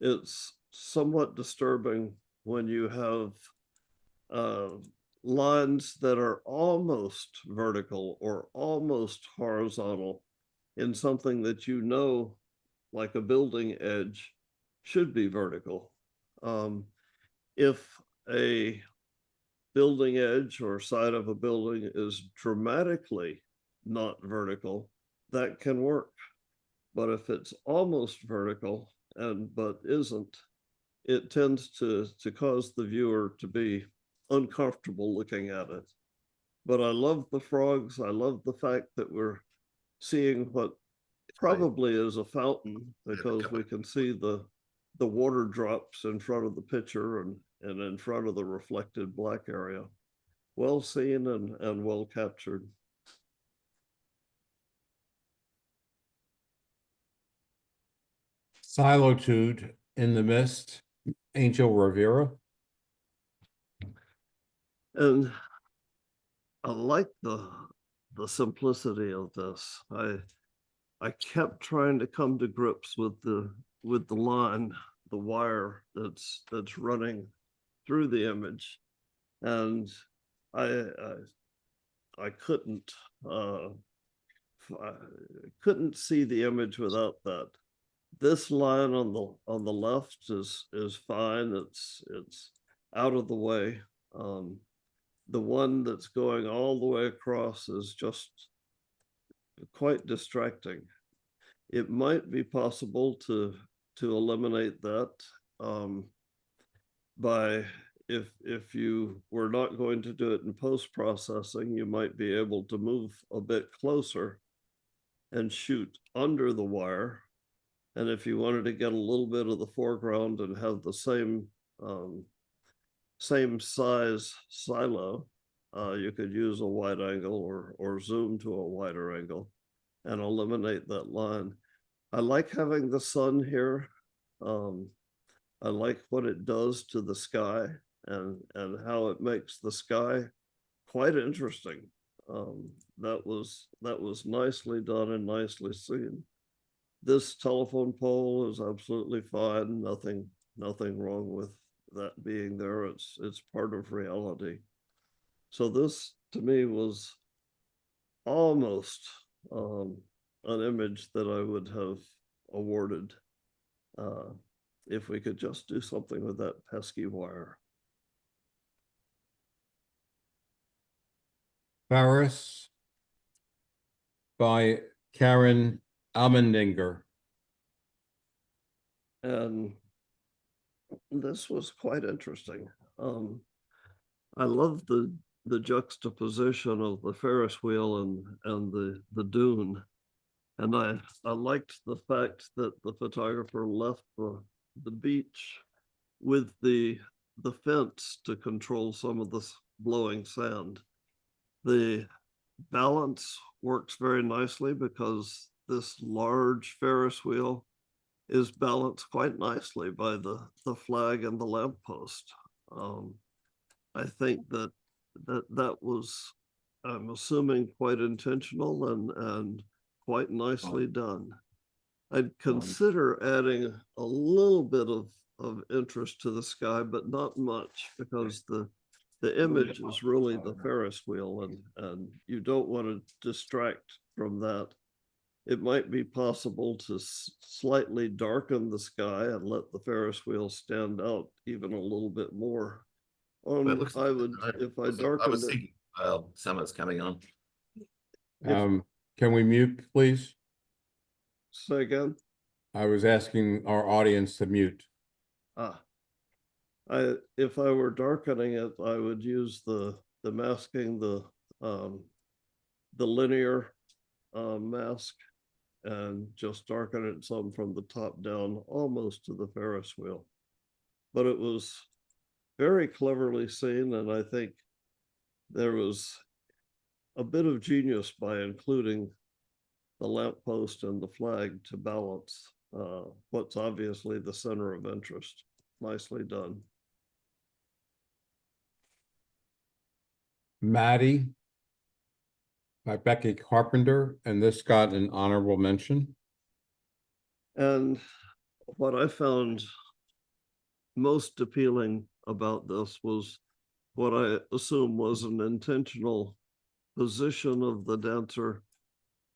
It's somewhat disturbing when you have lines that are almost vertical or almost horizontal in something that you know, like a building edge, should be vertical. If a building edge or side of a building is dramatically not vertical, that can work. But if it's almost vertical but isn't, it tends to cause the viewer to be uncomfortable looking at it. But I love the frogs. I love the fact that we're seeing what probably is a fountain, because we can see the water drops in front of the picture and in front of the reflected black area. Well seen and well captured. Silotude in the Mist, Angel Rivera. And I like the simplicity of this. I kept trying to come to grips with the line, the wire that's running through the image, and I couldn't see the image without that. This line on the left is fine. It's out of the way. The one that's going all the way across is just quite distracting. It might be possible to eliminate that by, if you were not going to do it in post-processing, you might be able to move a bit closer and shoot under the wire. And if you wanted to get a little bit of the foreground and have the same size silo, you could use a wide angle or zoom to a wider angle and eliminate that line. I like having the sun here. I like what it does to the sky and how it makes the sky quite interesting. That was nicely done and nicely seen. This telephone pole is absolutely fine. Nothing wrong with that being there. It's part of reality. So this to me was almost an image that I would have awarded if we could just do something with that pesky wire. Paris by Karen Almendinger. And this was quite interesting. I love the juxtaposition of the Ferris wheel and the dune. And I liked the fact that the photographer left the beach with the fence to control some of the blowing sand. The balance works very nicely because this large Ferris wheel is balanced quite nicely by the flag and the lamppost. I think that was, I'm assuming, quite intentional and quite nicely done. I'd consider adding a little bit of interest to the sky, but not much, because the image is really the Ferris wheel, and you don't want to distract from that. It might be possible to slightly darken the sky and let the Ferris wheel stand out even a little bit more. If I darkened it. Summer's coming on. Can we mute, please? Say again? I was asking our audience to mute. If I were darkening it, I would use the masking, the linear mask, and just darken it some from the top down, almost to the Ferris wheel. But it was very cleverly seen, and I think there was a bit of genius by including the lamppost and the flag to balance what's obviously the center of interest. Nicely done. Maddie by Becky Carpenter, and this got an honorable mention. And what I found most appealing about this was what I assume was an intentional position of the dancer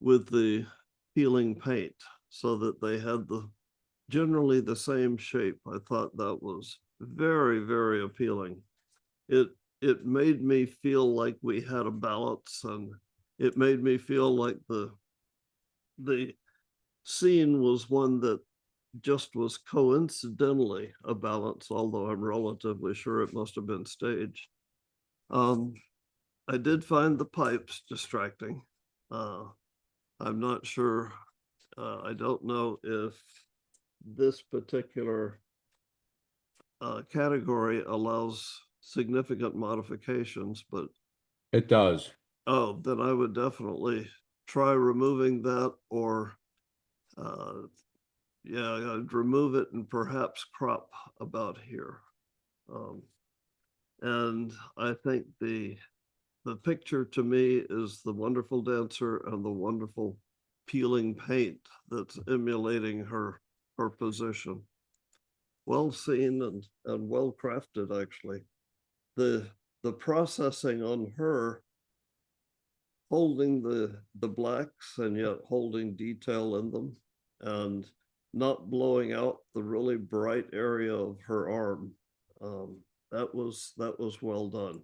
with the peeling paint, so that they had generally the same shape. I thought that was very, very appealing. It made me feel like we had a balance, and it made me feel like the scene was one that just was coincidentally a balance, although I'm relatively sure it must have been staged. I did find the pipes distracting. I'm not sure. I don't know if this particular category allows significant modifications, but It does. oh, then I would definitely try removing that, or yeah, I'd remove it and perhaps crop about here. And I think the picture to me is the wonderful dancer and the wonderful peeling paint that's emulating her position. Well seen and well crafted, actually. The processing on her, holding the blacks and yet holding detail in them, and not blowing out the really bright area of her arm. That was well done.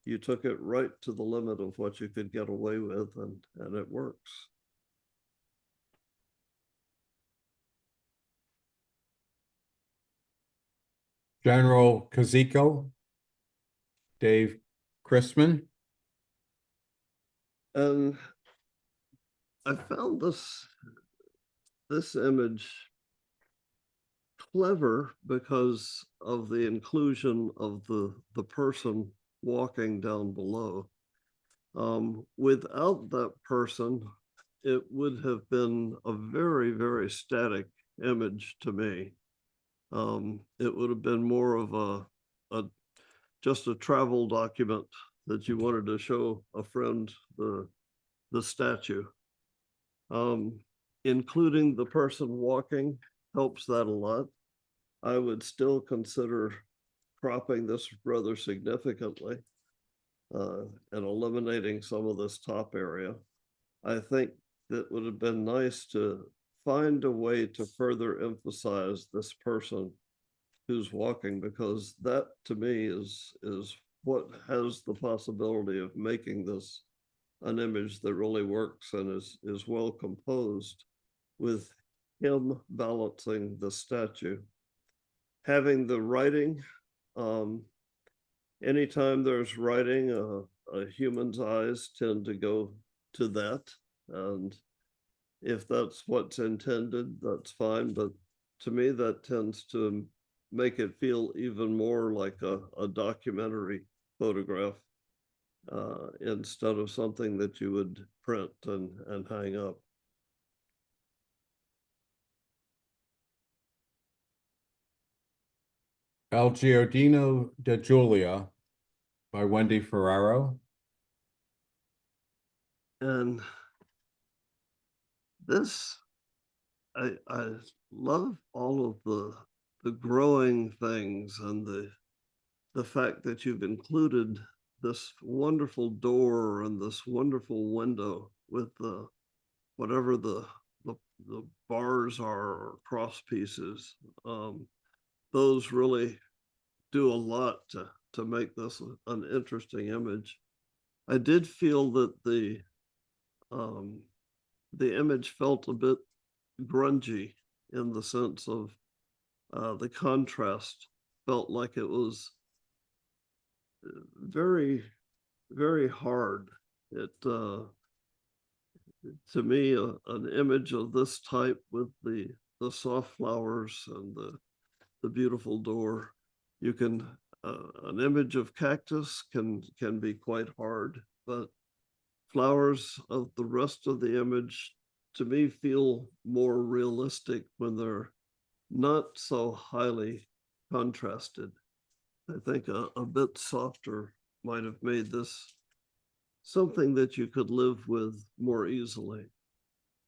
You took it right to the limit of what you could get away with, and it works. General Kazuko, Dave Chrisman. And I found this image clever because of the inclusion of the person walking down below. Without that person, it would have been a very, very static image to me. It would have been more of a just a travel document that you wanted to show a friend the statue. Including the person walking helps that a lot. I would still consider cropping this rather significantly and eliminating some of this top area. I think that would have been nice to find a way to further emphasize this person who's walking, because that to me is what has the possibility of making this an image that really works and is well composed, with him balancing the statue. Having the writing, anytime there's writing, a human's eyes tend to go to that. And if that's what's intended, that's fine. But to me, that tends to make it feel even more like a documentary photograph instead of something that you would print and hang up. El Giardino de Giulia by Wendy Ferraro. And this, I love all of the growing things and the fact that you've included this wonderful door and this wonderful window with the whatever the bars are or cross pieces. Those really do a lot to make this an interesting image. I did feel that the image felt a bit grungy in the sense of the contrast felt like it was very, very hard. It to me, an image of this type with the soft flowers and the beautiful door, you can an image of cactus can be quite hard, but flowers of the rest of the image to me feel more realistic when they're not so highly contrasted. I think a bit softer might have made this something that you could live with more easily.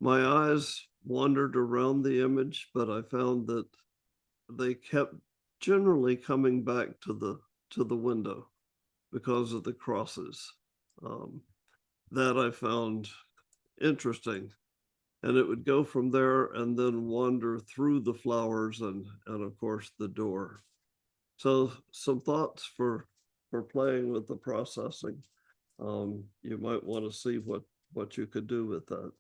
My eyes wandered around the image, but I found that they kept generally coming back to the window because of the crosses. That I found interesting. And it would go from there and then wander through the flowers and of course the door. So some thoughts for playing with the processing. You might want to see what you could do with that.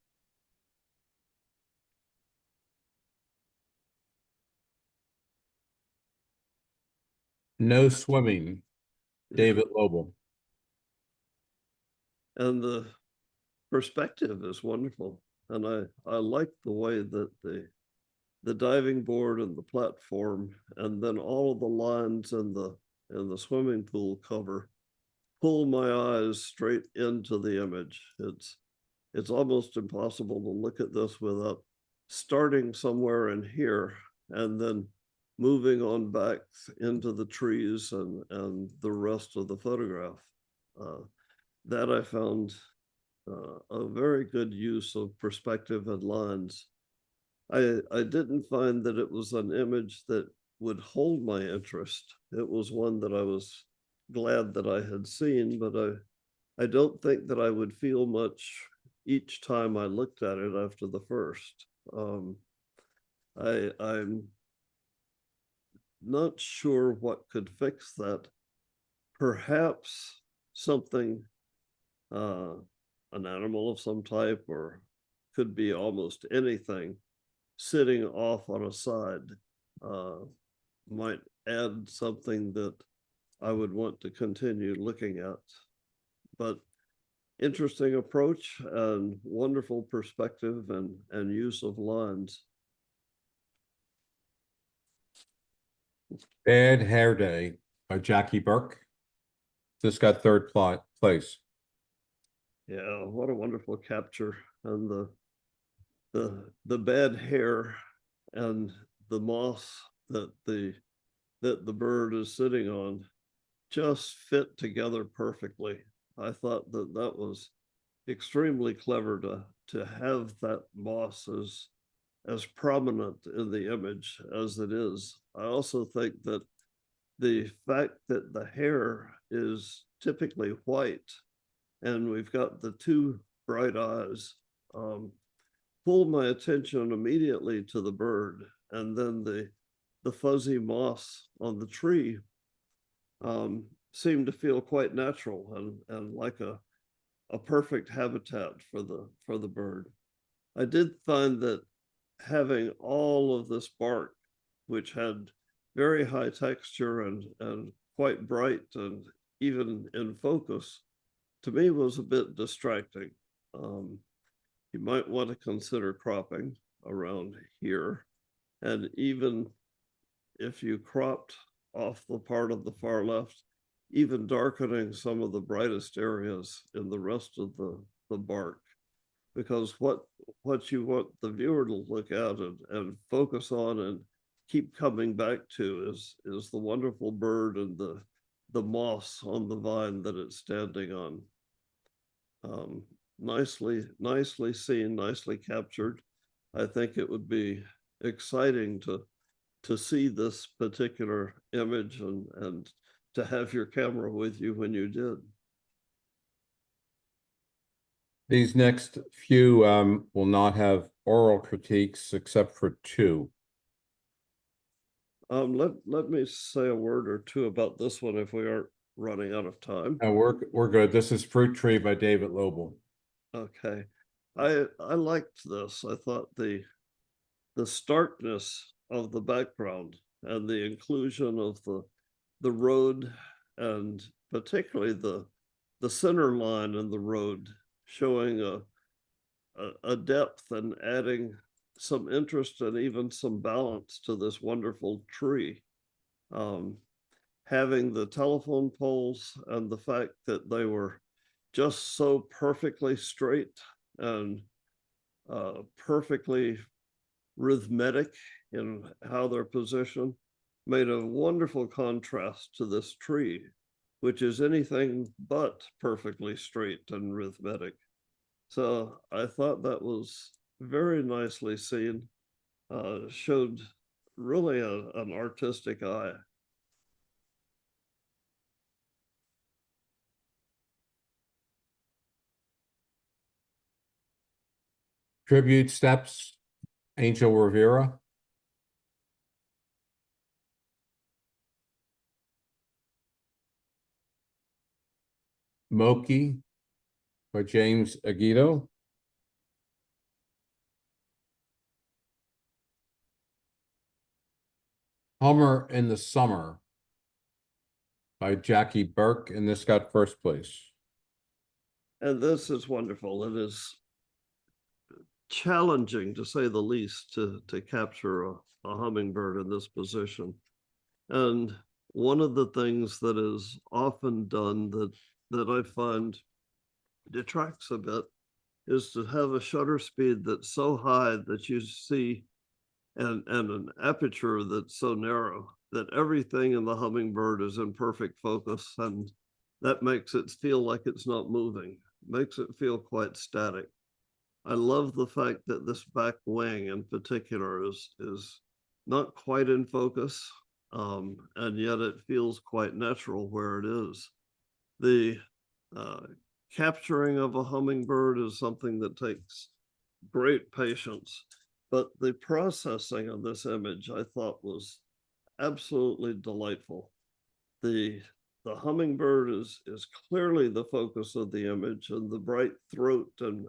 No Swimming, David Lobel. And the perspective is wonderful. And I like the way that the diving board and the platform, and then all of the lines in the swimming pool cover pull my eyes straight into the image. It's almost impossible to look at this without starting somewhere in here and then moving on back into the trees and the rest of the photograph. That I found a very good use of perspective and lines. I didn't find that it was an image that would hold my interest. It was one that I was glad that I had seen, but I don't think that I would feel much each time I looked at it after the first. I'm not sure what could fix that. Perhaps something, an animal of some type, or could be almost anything, sitting off on a side might add something that I would want to continue looking at. But interesting approach and wonderful perspective and use of lines. Bad Hair Day by Jackie Burke. This got third place. Yeah, what a wonderful capture, and the bad hair and the moss that the bird is sitting on just fit together perfectly. I thought that was extremely clever to have that moss as prominent in the image as it is. I also think that the fact that the hair is typically white and we've got the two bright eyes pulled my attention immediately to the bird, and then the fuzzy moss on the tree seemed to feel quite natural and like a perfect habitat for the bird. I did find that having all of this bark, which had very high texture and quite bright and even in focus, to me was a bit distracting. You might want to consider cropping around here. And even if you cropped off the part of the far left, even darkening some of the brightest areas in the rest of the bark. Because what you want the viewer to look at and focus on and keep coming back to is the wonderful bird and the moss on the vine that it's standing on. Nicely seen, nicely captured. I think it would be exciting to see this particular image and to have your camera with you when you did. These next few will not have oral critiques except for two. Let me say a word or two about this one if we aren't running out of time. And we're good. This is Fruit Tree by David Lobel. Okay. I liked this. I thought the starkness of the background and the inclusion of the road, and particularly the center line in the road, showing a depth and adding some interest and even some balance to this wonderful tree. Having the telephone poles and the fact that they were just so perfectly straight and perfectly rhythmic in how they're positioned made a wonderful contrast to this tree, which is anything but perfectly straight and rhythmic. So I thought that was very nicely seen, showed really an artistic eye. Tribute Steps, Angel Rivera. Moki by James Aguido. Hummer in the Summer by Jackie Burke, and this got first place. And this is wonderful. It is challenging, to say the least, to capture a hummingbird in this position. And one of the things that is often done that I find detracts a bit is to have a shutter speed that's so high that you see and an aperture that's so narrow that everything in the hummingbird is in perfect focus, and that makes it feel like it's not moving, makes it feel quite static. I love the fact that this back wing in particular is not quite in focus, and yet it feels quite natural where it is. The capturing of a hummingbird is something that takes great patience, but the processing of this image I thought was absolutely delightful. The hummingbird is clearly the focus of the image, and the bright throat and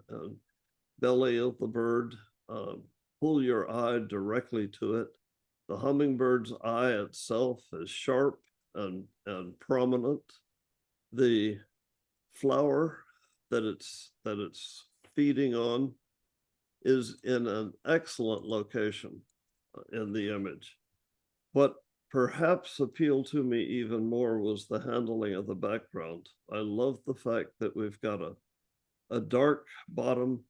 belly of the bird pull your eye directly to it. The hummingbird's eye itself is sharp and prominent. The flower that it's feeding on is in an excellent location in the image. What perhaps appealed to me even more was the handling of the background. I love the fact that we've got a dark bottom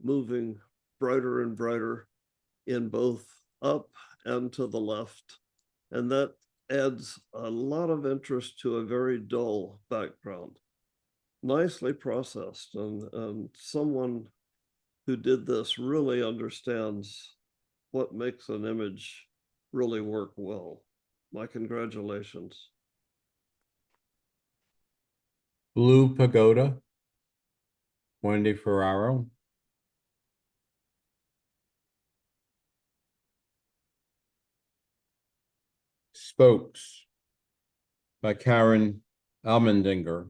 moving brighter and brighter in both up and to the left. And that adds a lot of interest to a very dull background. Nicely processed, and someone who did this really understands what makes an image really work well. My congratulations. Blue Pagoda, Wendy Ferraro. Spokes by Karen Almendinger.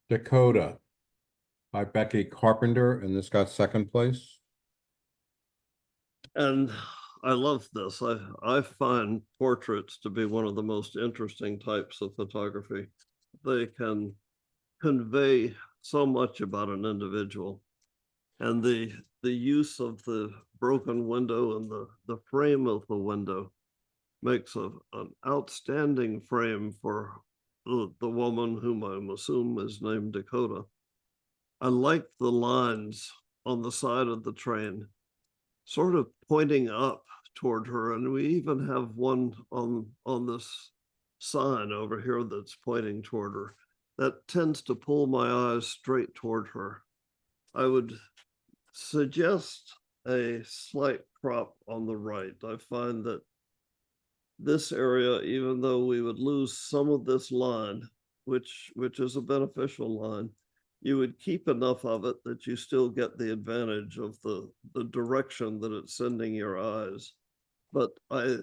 Dakota by Becky Carpenter, and this got second place. And I love this. I find portraits to be one of the most interesting types of photography. They can convey so much about an individual. And the use of the broken window and the frame of the window makes an outstanding frame for the woman whom I'm assuming is named Dakota. I like the lines on the side of the train sort of pointing up toward her, and we even have one on this sign over here that's pointing toward her. That tends to pull my eyes straight toward her. I would suggest a slight crop on the right. I find that this area, even though we would lose some of this line, which is a beneficial line, you would keep enough of it that you still get the advantage of the direction that it's sending your eyes. But I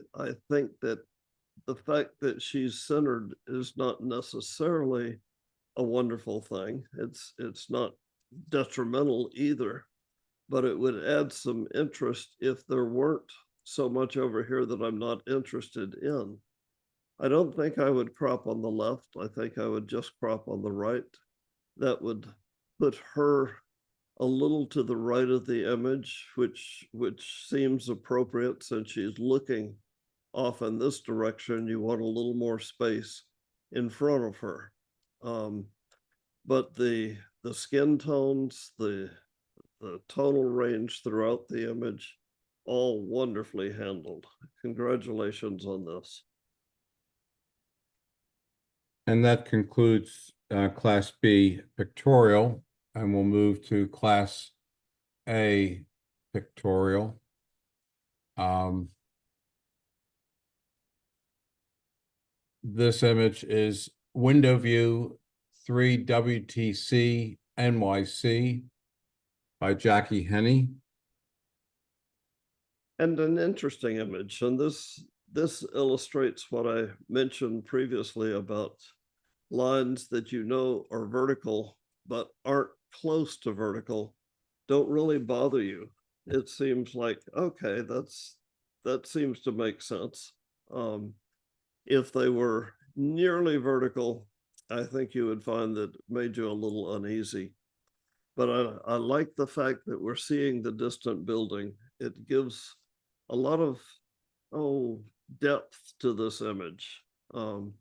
think that the fact that she's centered is not necessarily a wonderful thing. It's not detrimental either, but it would add some interest if there weren't so much over here that I'm not interested in. I don't think I would crop on the left. I think I would just crop on the right. That would put her a little to the right of the image, which seems appropriate since she's looking off in this direction. You want a little more space in front of her. But the skin tones, the tonal range throughout the image, all wonderfully handled. Congratulations on this. And that concludes Class B pictorial, and we'll move to Class A pictorial. This image is Window View 3 WTC NYC by Jackie Henney. And an interesting image. And this illustrates what I mentioned previously about lines that you know are vertical, but aren't close to vertical, don't really bother you. It seems like, okay, that seems to make sense. If they were nearly vertical, I think you would find that made you a little uneasy. But I like the fact that we're seeing the distant building. It gives a lot of depth to this image. I'm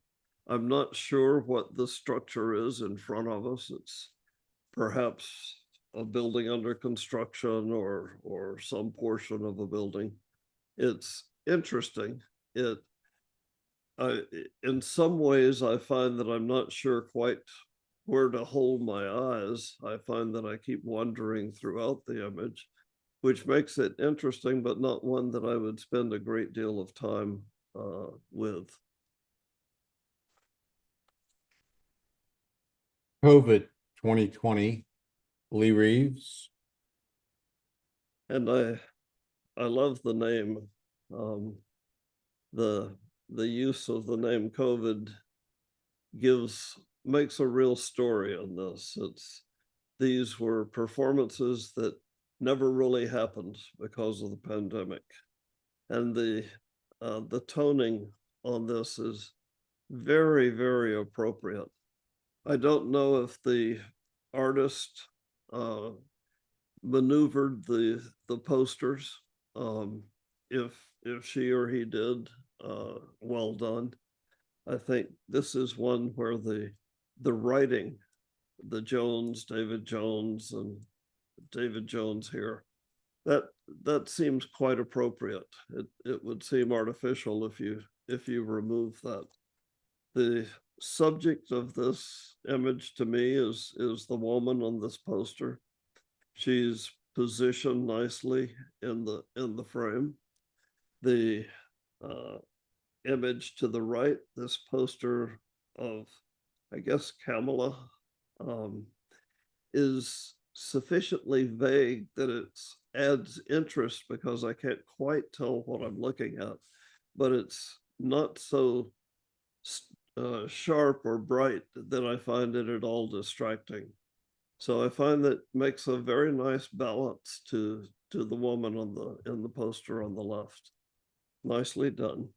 not sure what the structure is in front of us. It's perhaps a building under construction or some portion of a building. It's interesting. In some ways, I find that I'm not sure quite where to hold my eyes. I find that I keep wandering throughout the image, which makes it interesting, but not one that I would spend a great deal of time with. COVID 2020, Lee Reeves. And I love the name. The use of the name COVID makes a real story on this. These were performances that never really happened because of the pandemic. And the the toning on this is very, very appropriate. I don't know if the artist maneuvered the posters. If she or he did, well done. I think this is one where the writing, the Jones, David Jones, and David Jones here, that seems quite appropriate. It would seem artificial if you remove that. The subject of this image to me is the woman on this poster. She's positioned nicely in the frame. The image to the right, this poster of, I guess, Kamala, is sufficiently vague that it adds interest because I can't quite tell what I'm looking at, but it's not so sharp or bright that I find it at all distracting. So I find that makes a very nice balance to the woman in the poster on the left. Nicely done.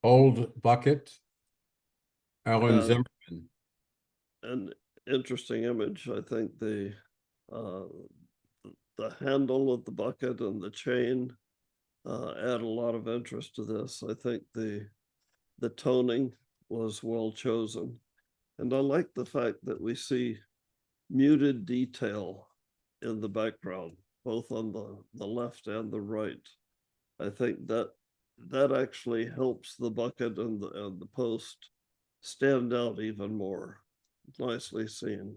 Old Bucket, Ellen Uh, Zimmerman. An interesting image. I think the handle of the bucket and the chain add a lot of interest to this. I think the toning was well chosen. And I like the fact that we see muted detail in the background, both on the left and the right. I think that actually helps the bucket and the post stand out even more. Nicely seen.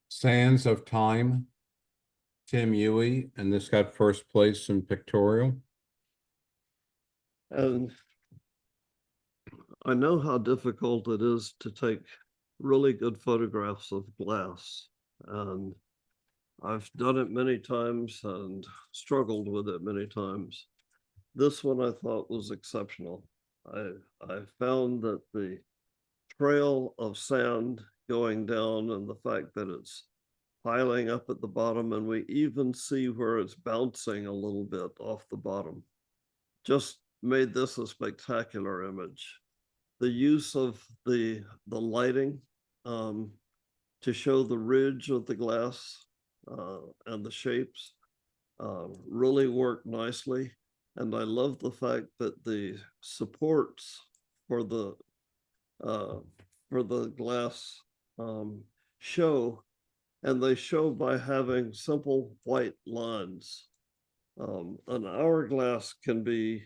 Sands of Time, Tim Huey, and this got first place in pictorial. And I know how difficult it is to take really good photographs of glass. And I've done it many times and struggled with it many times. This one I thought was exceptional. I found that the trail of sand going down and the fact that it's piling up at the bottom, and we even see where it's bouncing a little bit off the bottom, just made this a spectacular image. The use of the lighting to show the ridge of the glass and the shapes really worked nicely. And I love the fact that the supports for the glass show, and they show by having simple white lines. An hourglass can be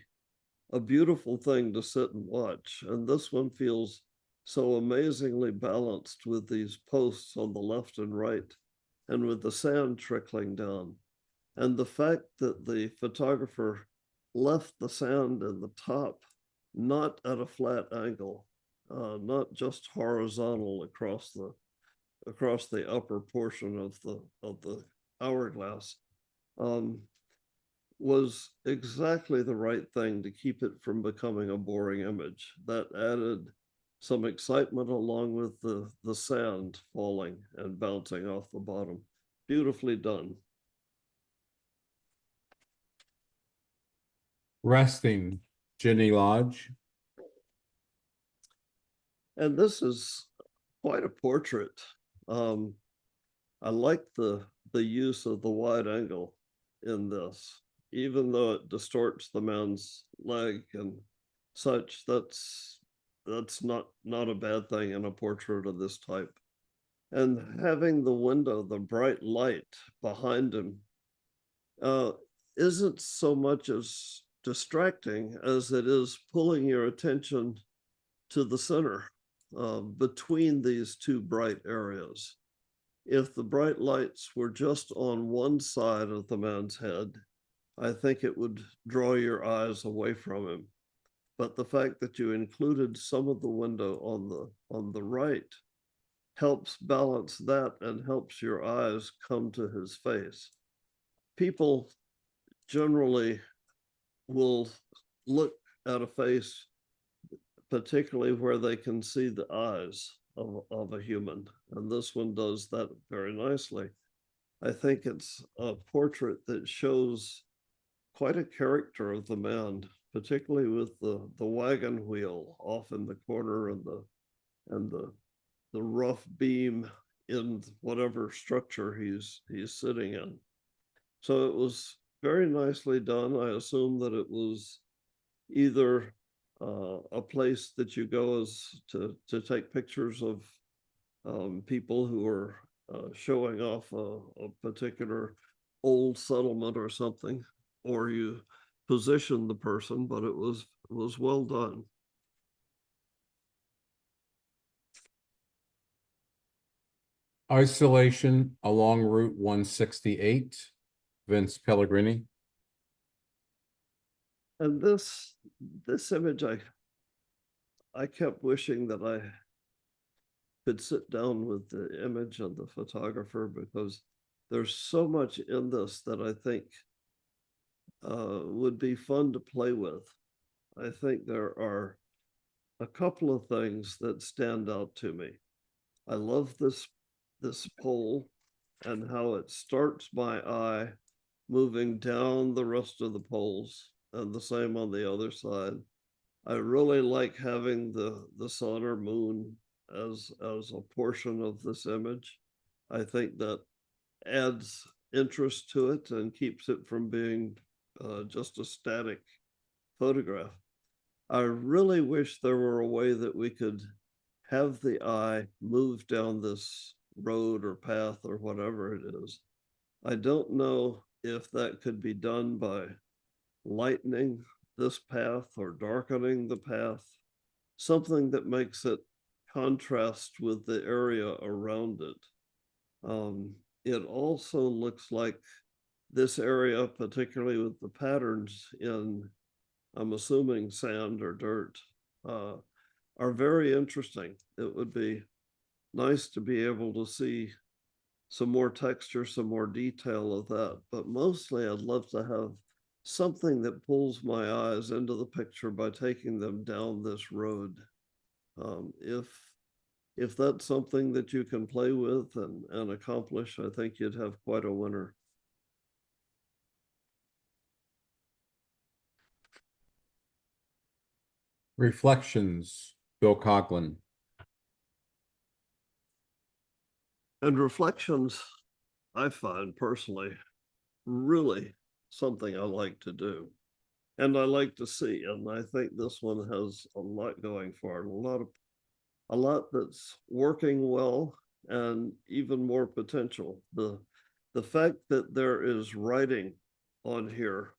a beautiful thing to sit and watch, and this one feels so amazingly balanced with these posts on the left and right, and with the sand trickling down. And the fact that the photographer left the sand in the top, not at a flat angle, not just horizontal across the upper portion of the hourglass, was exactly the right thing to keep it from becoming a boring image. That added some excitement along with the sand falling and bouncing off the bottom. Beautifully done. Resting, Ginny Lodge. And this is quite a portrait. I like the use of the wide angle in this, even though it distorts the man's leg and such. That's not a bad thing in a portrait of this type. And having the window, the bright light behind him, isn't so much as distracting as it is pulling your attention to the center between these two bright areas. If the bright lights were just on one side of the man's head, I think it would draw your eyes away from him. But the fact that you included some of the window on the right helps balance that and helps your eyes come to his face. People generally will look at a face particularly where they can see the eyes of a human. And this one does that very nicely. I think it's a portrait that shows quite a character of the man, particularly with the wagon wheel off in the corner and the rough beam in whatever structure he's sitting in. So it was very nicely done. I assume that it was either a place that you go as to take pictures of people who are showing off a particular old settlement or something, or you position the person, but it was well done. Isolation along Route 168, Vince Pellegrini. And this image, I kept wishing that I could sit down with the image and the photographer, because there's so much in this that I think would be fun to play with. I think there are a couple of things that stand out to me. I love this pole and how it starts my eye moving down the rest of the poles, and the same on the other side. I really like having the sun or moon as a portion of this image. I think that adds interest to it and keeps it from being just a static photograph. I really wish there were a way that we could have the eye move down this road or path or whatever it is. I don't know if that could be done by lightening this path or darkening the path, something that makes it contrast with the area around it. It also looks like this area, particularly with the patterns in, I'm assuming, sand or dirt, are very interesting. It would be nice to be able to see some more texture, some more detail of that. But mostly I'd love to have something that pulls my eyes into the picture by taking them down this road. If that's something that you can play with and accomplish, I think you'd have quite a winner. Reflections, Bill Coughlin. And reflections, I find personally really something I like to do. And I like to see, and I think this one has a lot going for it, a lot that's working well, and even more potential. The fact that there is writing on here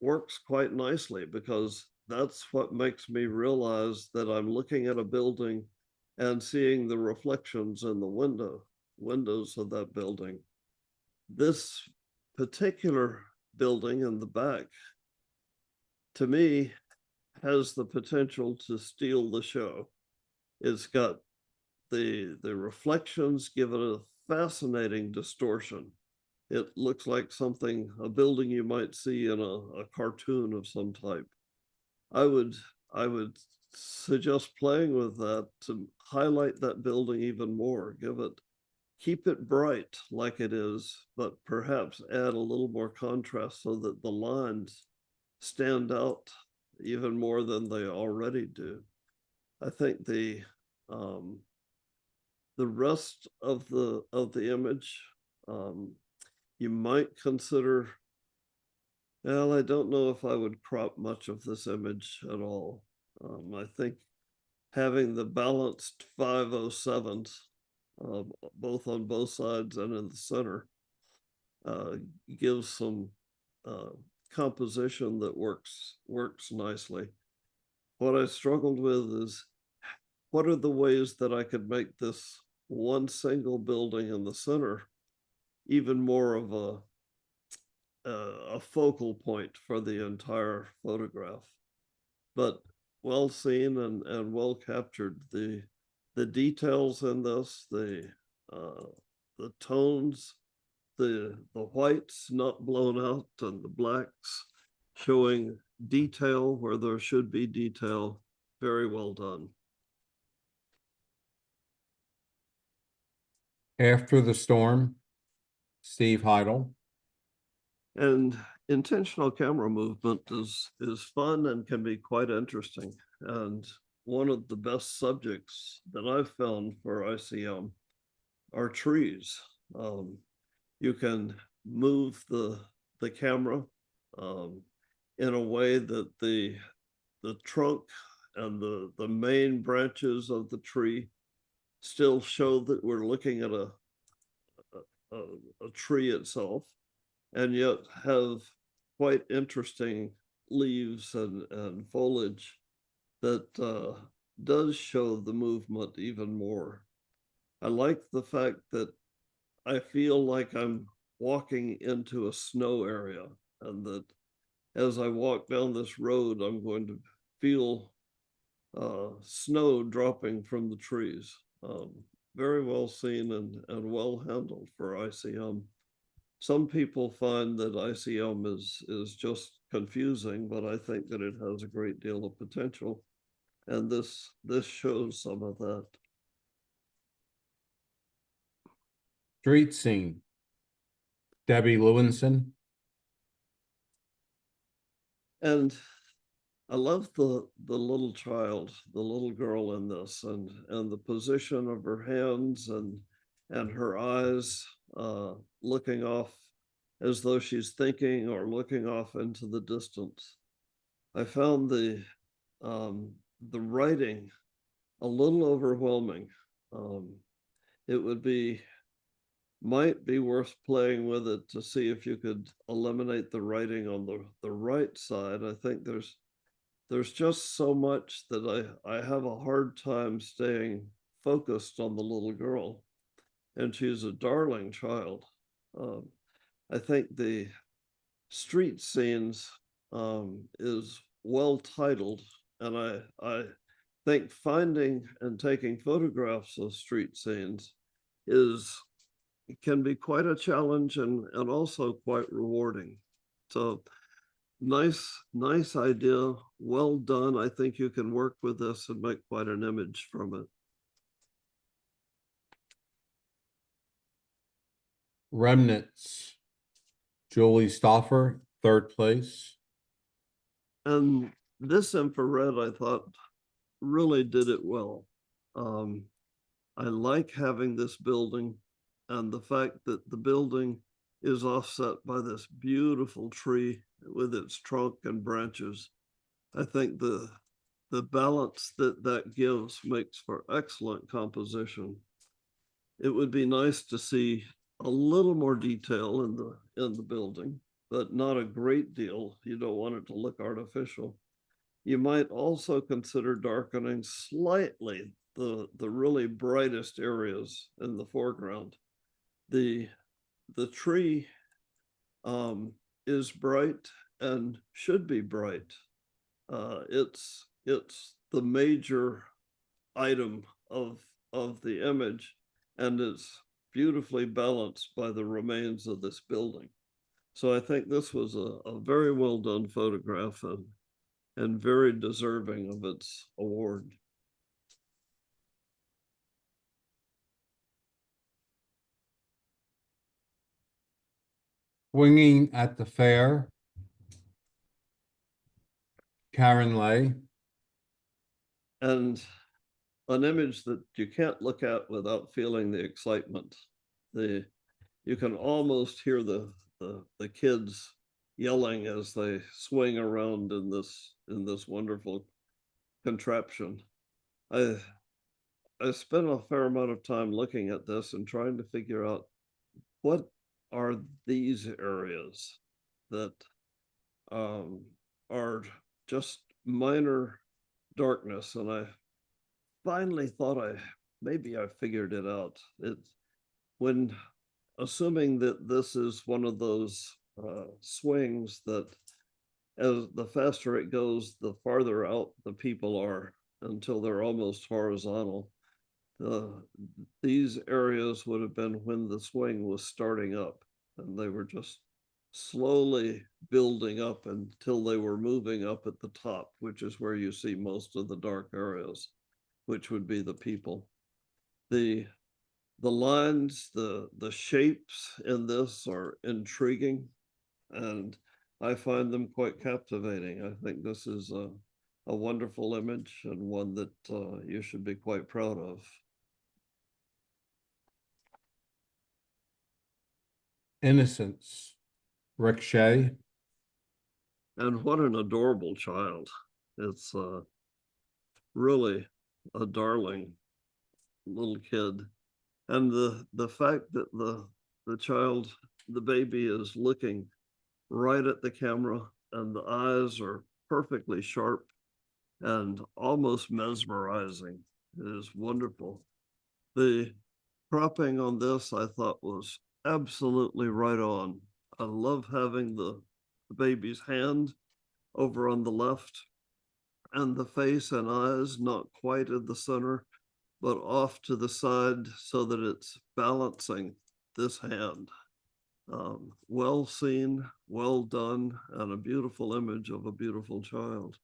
works quite nicely, because that's what makes me realize that I'm looking at a building and seeing the reflections in the windows of that building. This particular building in the back, to me, has the potential to steal the show. It's got the reflections give it a fascinating distortion. It looks like a building you might see in a cartoon of some type. I would suggest playing with that to highlight that building even more. Keep it bright like it is, but perhaps add a little more contrast so that the lines stand out even more than they already do. I think the rest of the image, you might consider, well, I don't know if I would crop much of this image at all. I think having the balanced 507s, both on both sides and in the center, gives some composition that works nicely. What I struggled with is, what are the ways that I could make this one single building in the center even more of a focal point for the entire photograph? But well seen and well captured. The details in this, the tones, the whites not blown out and the blacks showing detail where there should be detail. Very well done. After the storm, Steve Heidel. And intentional camera movement is fun and can be quite interesting. And one of the best subjects that I've found for ICM are trees. You can move the camera in a way that the trunk and the main branches of the tree still show that we're looking at a tree itself, and yet have quite interesting leaves and foliage that does show the movement even more. I like the fact that I feel like I'm walking into a snow area, and that as I walk down this road, I'm going to feel snow dropping from the trees. Very well seen and well handled for ICM. Some people find that ICM is just confusing, but I think that it has a great deal of potential. And this shows some of that. Street scene, Debbie Lewinson. And I love the little child, the little girl in this, and the position of her hands and her eyes looking off as though she's thinking or looking off into the distance. I found the writing a little overwhelming. It might be worth playing with it to see if you could eliminate the writing on the right side. I think there's just so much that I have a hard time staying focused on the little girl, and she's a darling child. I think the street scenes is well titled, and I think finding and taking photographs of street scenes can be quite a challenge and also quite rewarding. So nice idea, well done. I think you can work with this and make quite an image from it. Remnants, Julie Stauffer, third place. And this infrared, I thought, really did it well. I like having this building, and the fact that the building is offset by this beautiful tree with its trunk and branches. I think the balance that gives makes for excellent composition. It would be nice to see a little more detail in the building, but not a great deal. You don't want it to look artificial. You might also consider darkening slightly the really brightest areas in the foreground. The tree is bright and should be bright. It's the major item of the image, and it's beautifully balanced by the remains of this building. So I think this was a very well done photograph and very deserving of its award. Swinging at the Fair, Karen Lay. And an image that you can't look at without feeling the excitement. You can almost hear the kids yelling as they swing around in this wonderful contraption. I spent a fair amount of time looking at this and trying to figure out what are these areas that are just minor darkness, and I finally thought maybe I figured it out. When assuming that this is one of those swings that as the faster it goes, the farther out the people are until they're almost horizontal. These areas would have been when the swing was starting up, and they were just slowly building up until they were moving up at the top, which is where you see most of the dark areas, which would be the people. The lines, the shapes in this are intriguing, and I find them quite captivating. I think this is a wonderful image and one that you should be quite proud of. Innocence, Rick Shea. And what an adorable child. It's really a darling little kid. And the fact that the child, the baby, is looking right at the camera and the eyes are perfectly sharp and almost mesmerizing is wonderful. The cropping on this I thought was absolutely right on. I love having the baby's hand over on the left and the face and eyes not quite in the center, but off to the side so that it's balancing this hand. Well seen, well done, and a beautiful image of a beautiful child.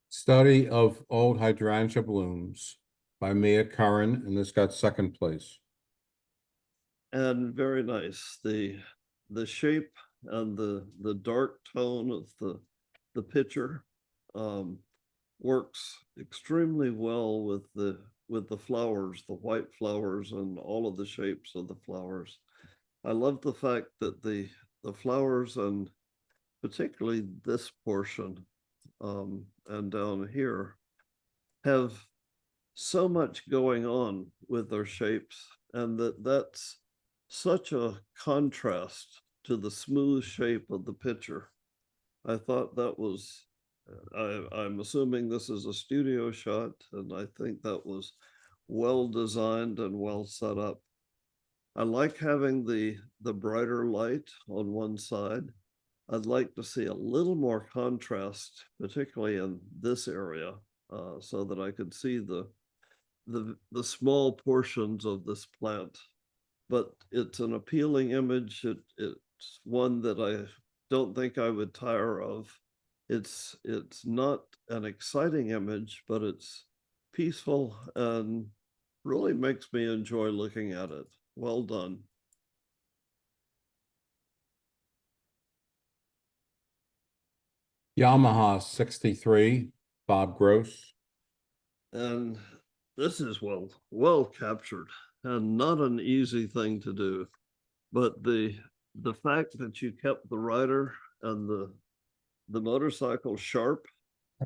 Study of Old Hydrangea Blooms by Mia Curran, and this got second place. And very nice. The shape and the dark tone of the picture works extremely well with the flowers, the white flowers, and all of the shapes of the flowers. I love the fact that the flowers, and particularly this portion and down here, have so much going on with their shapes, and that's such a contrast to the smooth shape of the picture. I thought that was, I'm assuming this is a studio shot, and I think that was well designed and well set up. I like having the brighter light on one side. I'd like to see a little more contrast, particularly in this area, so that I could see the small portions of this plant. But it's an appealing image. It's one that I don't think I would tire of. It's not an exciting image, but it's peaceful and really makes me enjoy looking at it. Well done. Yamaha 63, Bob Gross. And this is well captured and not an easy thing to do. But the fact that you kept the rider and the motorcycle sharp,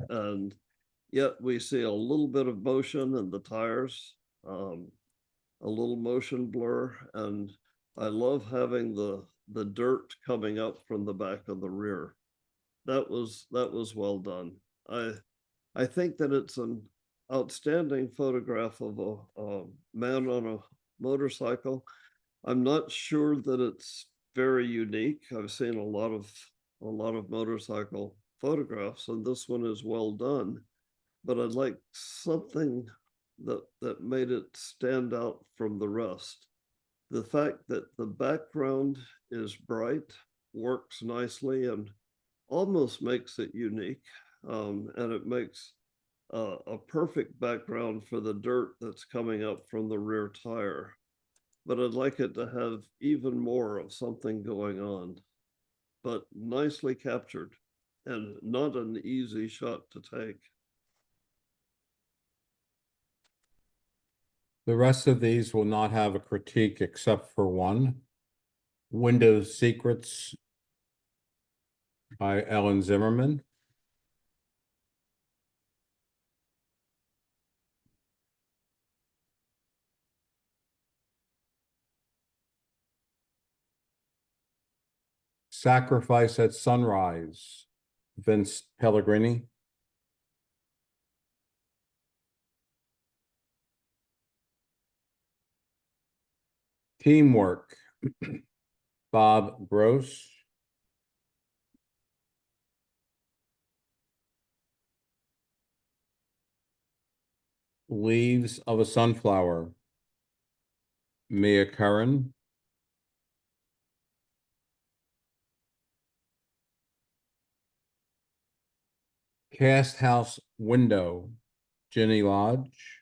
and yet we see a little bit of motion in the tires, a little motion blur, and I love having the dirt coming up from the back of the rear. That was well done. I think that it's an outstanding photograph of a man on a motorcycle. I'm not sure that it's very unique. I've seen a lot of motorcycle photographs, and this one is well done. But I'd like something that made it stand out from the rest. The fact that the background is bright works nicely and almost makes it unique, and it makes a perfect background for the dirt that's coming up from the rear tire. But I'd like it to have even more of something going on, but nicely captured and not an easy shot to take. The rest of these will not have a critique except for one. Windows Secrets by Ellen Zimmerman. Sacrifice at Sunrise, Vince Pellegrini. Teamwork, Bob Gross. Leaves of a Sunflower, Mia Curran. Cast House Window, Jenny Lodge.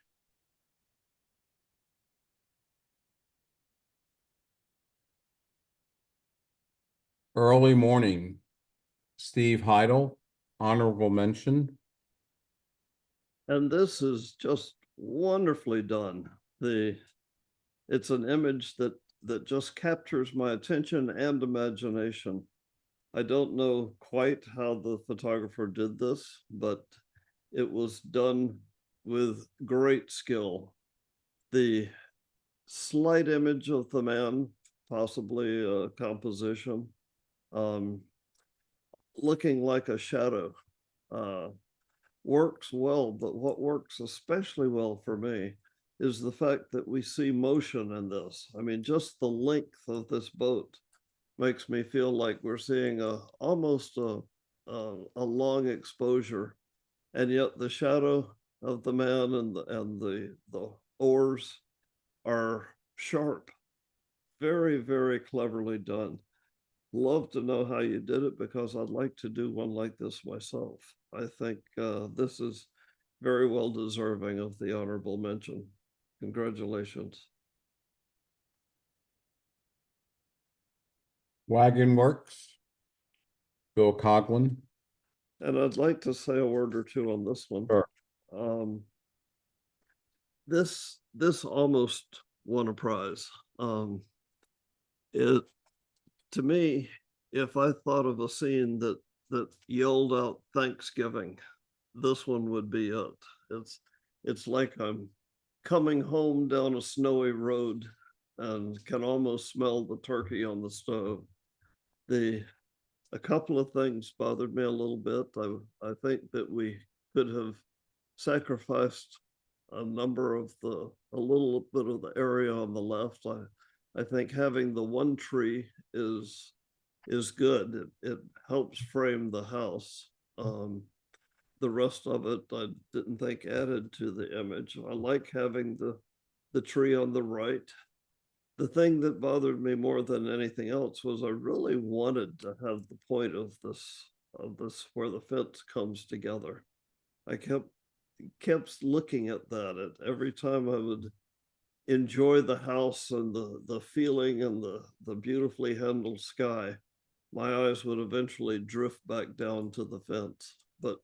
Early Morning, Steve Heidel, honorable mention. And this is just wonderfully done. It's an image that just captures my attention and imagination. I don't know quite how the photographer did this, but it was done with great skill. The slight image of the man, possibly a composition, looking like a shadow, works well. But what works especially well for me is the fact that we see motion in this. I mean, just the length of this boat makes me feel like we're seeing almost a long exposure, and yet the shadow of the man and the oars are sharp. Very, very cleverly done. Love to know how you did it, because I'd like to do one like this myself. I think this is very well deserving of the honorable mention. Congratulations. Wagon Works, Bill Coughlin. And I'd like to say a word or two on this one. Sure. This almost won a prize. It, to me, if I thought of a scene that yelled out Thanksgiving, this one would be it. It's like I'm coming home down a snowy road and can almost smell the turkey on the stove. A couple of things bothered me a little bit. I think that we could have sacrificed a little bit of the area on the left. I think having the one tree is good. It helps frame the house. The rest of it I didn't think added to the image. I like having the tree on the right. The thing that bothered me more than anything else was I really wanted to have the point of this where the fence comes together. I kept looking at that every time I would enjoy the house and the feeling and the beautifully handled sky. My eyes would eventually drift back down to the fence, but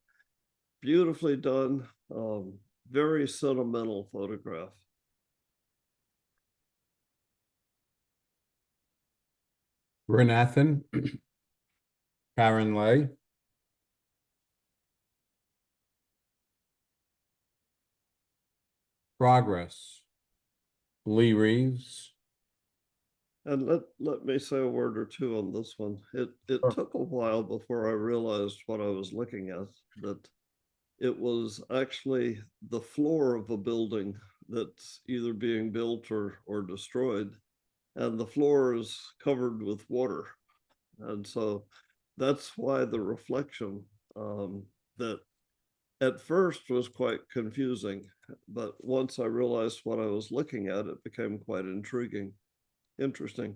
beautifully done. Very sentimental photograph. Renathan, Karen Lay. Progress, Lee Reeves. And let me say a word or two on this one. It Sure. took a while before I realized what I was looking at, that it was actually the floor of a building that's either being built or destroyed, and the floor is covered with water. And so that's why the reflection that at first was quite confusing, but once I realized what I was looking at, it became quite intriguing. Interesting.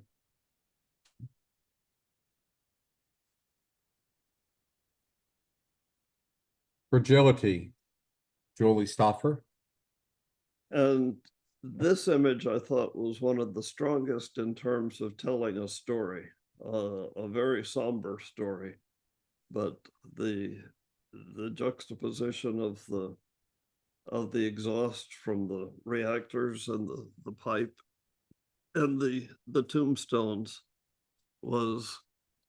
Fragility, Julie Stoffer. And this image I thought was one of the strongest in terms of telling a story, a very somber story, but the juxtaposition of the exhaust from the reactors and the pipe and the tombstones was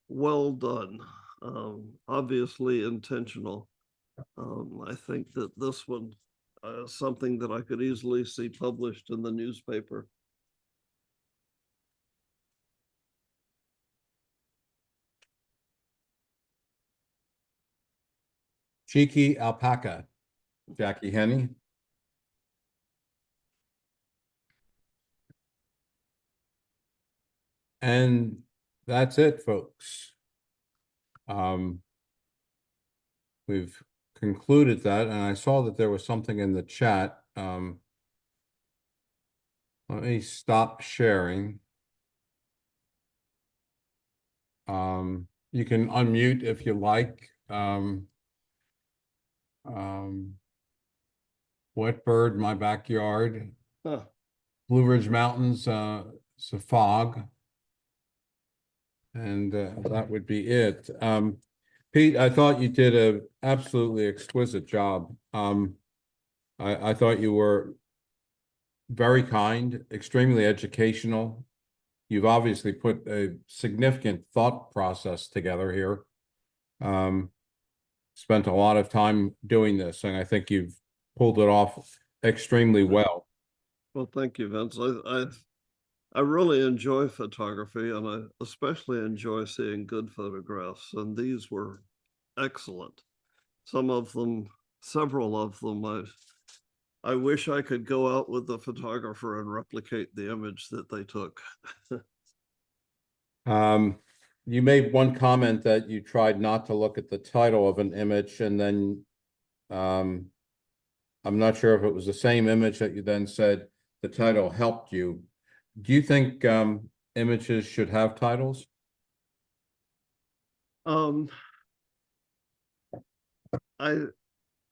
well done. Obviously intentional. I think that this one something that I could easily see published in the newspaper. Cheeky Alpaca, Jackie Henney. And that's it, folks. We've concluded that, and I saw that there was something in the chat. Let me stop sharing. You can unmute if you like. Wet bird, my backyard. Huh. Blue Ridge Mountains, it's a fog. And that would be it. Pete, I thought you did a absolutely exquisite job. I thought you were very kind, extremely educational. You've obviously put a significant thought process together here. Spent a lot of time doing this, and I think you've pulled it off extremely well. Well, thank you, Vince. I really enjoy photography, and I especially enjoy seeing good photographs, and these were excellent. Some of them, several of them, I wish I could go out with the photographer and replicate the image that they took. You made one comment that you tried not to look at the title of an image, and then I'm not sure if it was the same image that you then said the title helped you. Do you think images should have titles? I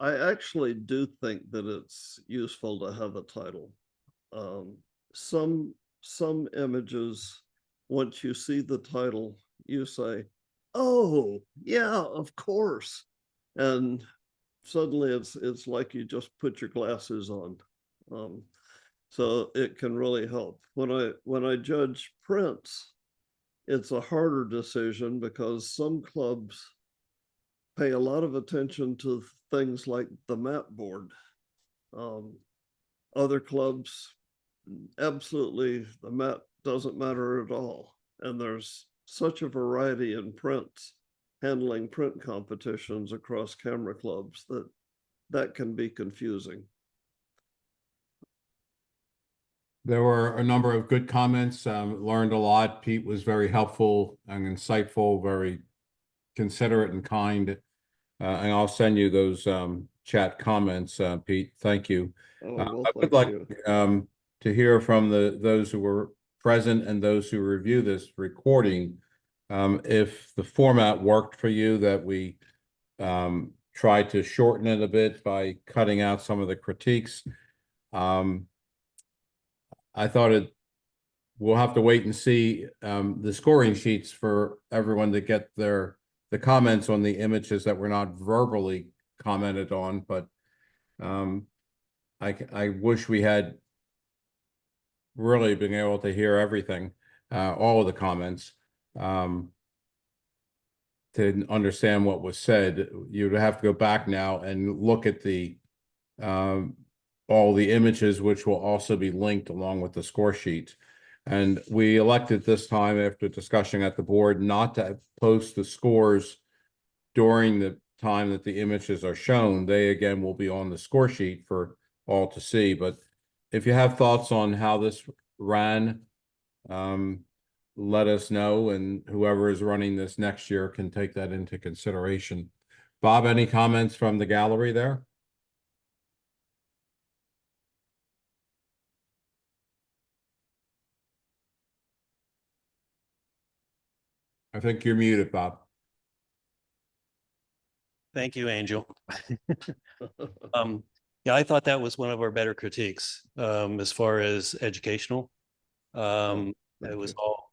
actually do think that it's useful to have a title. Some images, once you see the title, you say, "Oh, yeah, of course," and suddenly it's like you just put your glasses on. So it can really help. When I judge prints, it's a harder decision because some clubs pay a lot of attention to things like the mat board. Other clubs, absolutely, the mat doesn't matter at all. And there's such a variety in prints, handling print competitions across camera clubs, that can be confusing. There were a number of good comments, learned a lot. Pete was very helpful and insightful, very considerate and kind. And I'll send you those chat comments, Pete. Thank you. Oh, well, I would thank like you. to hear from those who were present and those who review this recording. If the format worked for you, that we tried to shorten it a bit by cutting out some of the critiques. I thought we'll have to wait and see the scoring sheets for everyone to get the comments on the images that were not verbally commented on, but I wish we had really been able to hear everything, all of the comments, to understand what was said. You'd have to go back now and look at all the images, which will also be linked along with the score sheet. And we elected this time, after discussion at the board, not to post the scores during the time that the images are shown. They again will be on the score sheet for all to see. But if you have thoughts on how this ran, let us know, and whoever is running this next year can take that into consideration. Bob, any comments from the gallery there? I think you're muted, Bob. Thank you, Angel. Yeah, I thought that was one of our better critiques, as far as educational. It was all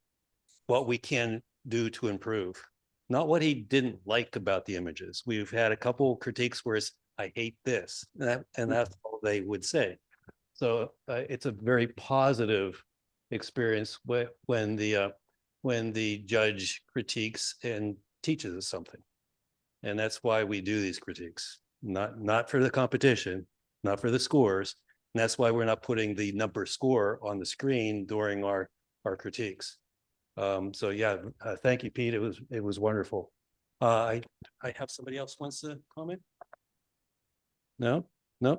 what we can do to improve, not what he didn't like about the images. We've had a couple critiques where it's, I hate this, and that's all they would say. So it's a very positive experience when the judge critiques and teaches us something. And that's why we do these critiques, not for the competition, not for the scores. And that's why we're not putting the number score on the screen during our critiques. So yeah, thank you, Pete. It was wonderful. I have somebody else wants to comment. No,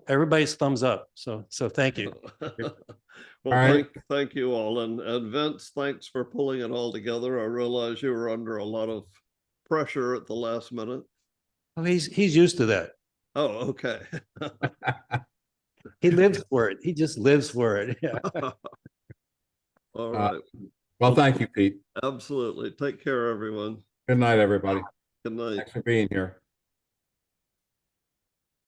everybody's thumbs up. So thank you. Well, All right. thank you all. And Vince, thanks for pulling it all together. I realize you were under a lot of pressure at the last minute. Oh, he's used to that. Oh, okay. He lives for it. He just lives for it. Yeah. Well, thank you, Pete. Absolutely. Take care, everyone. Good night, everybody. Good night. Thanks for being here.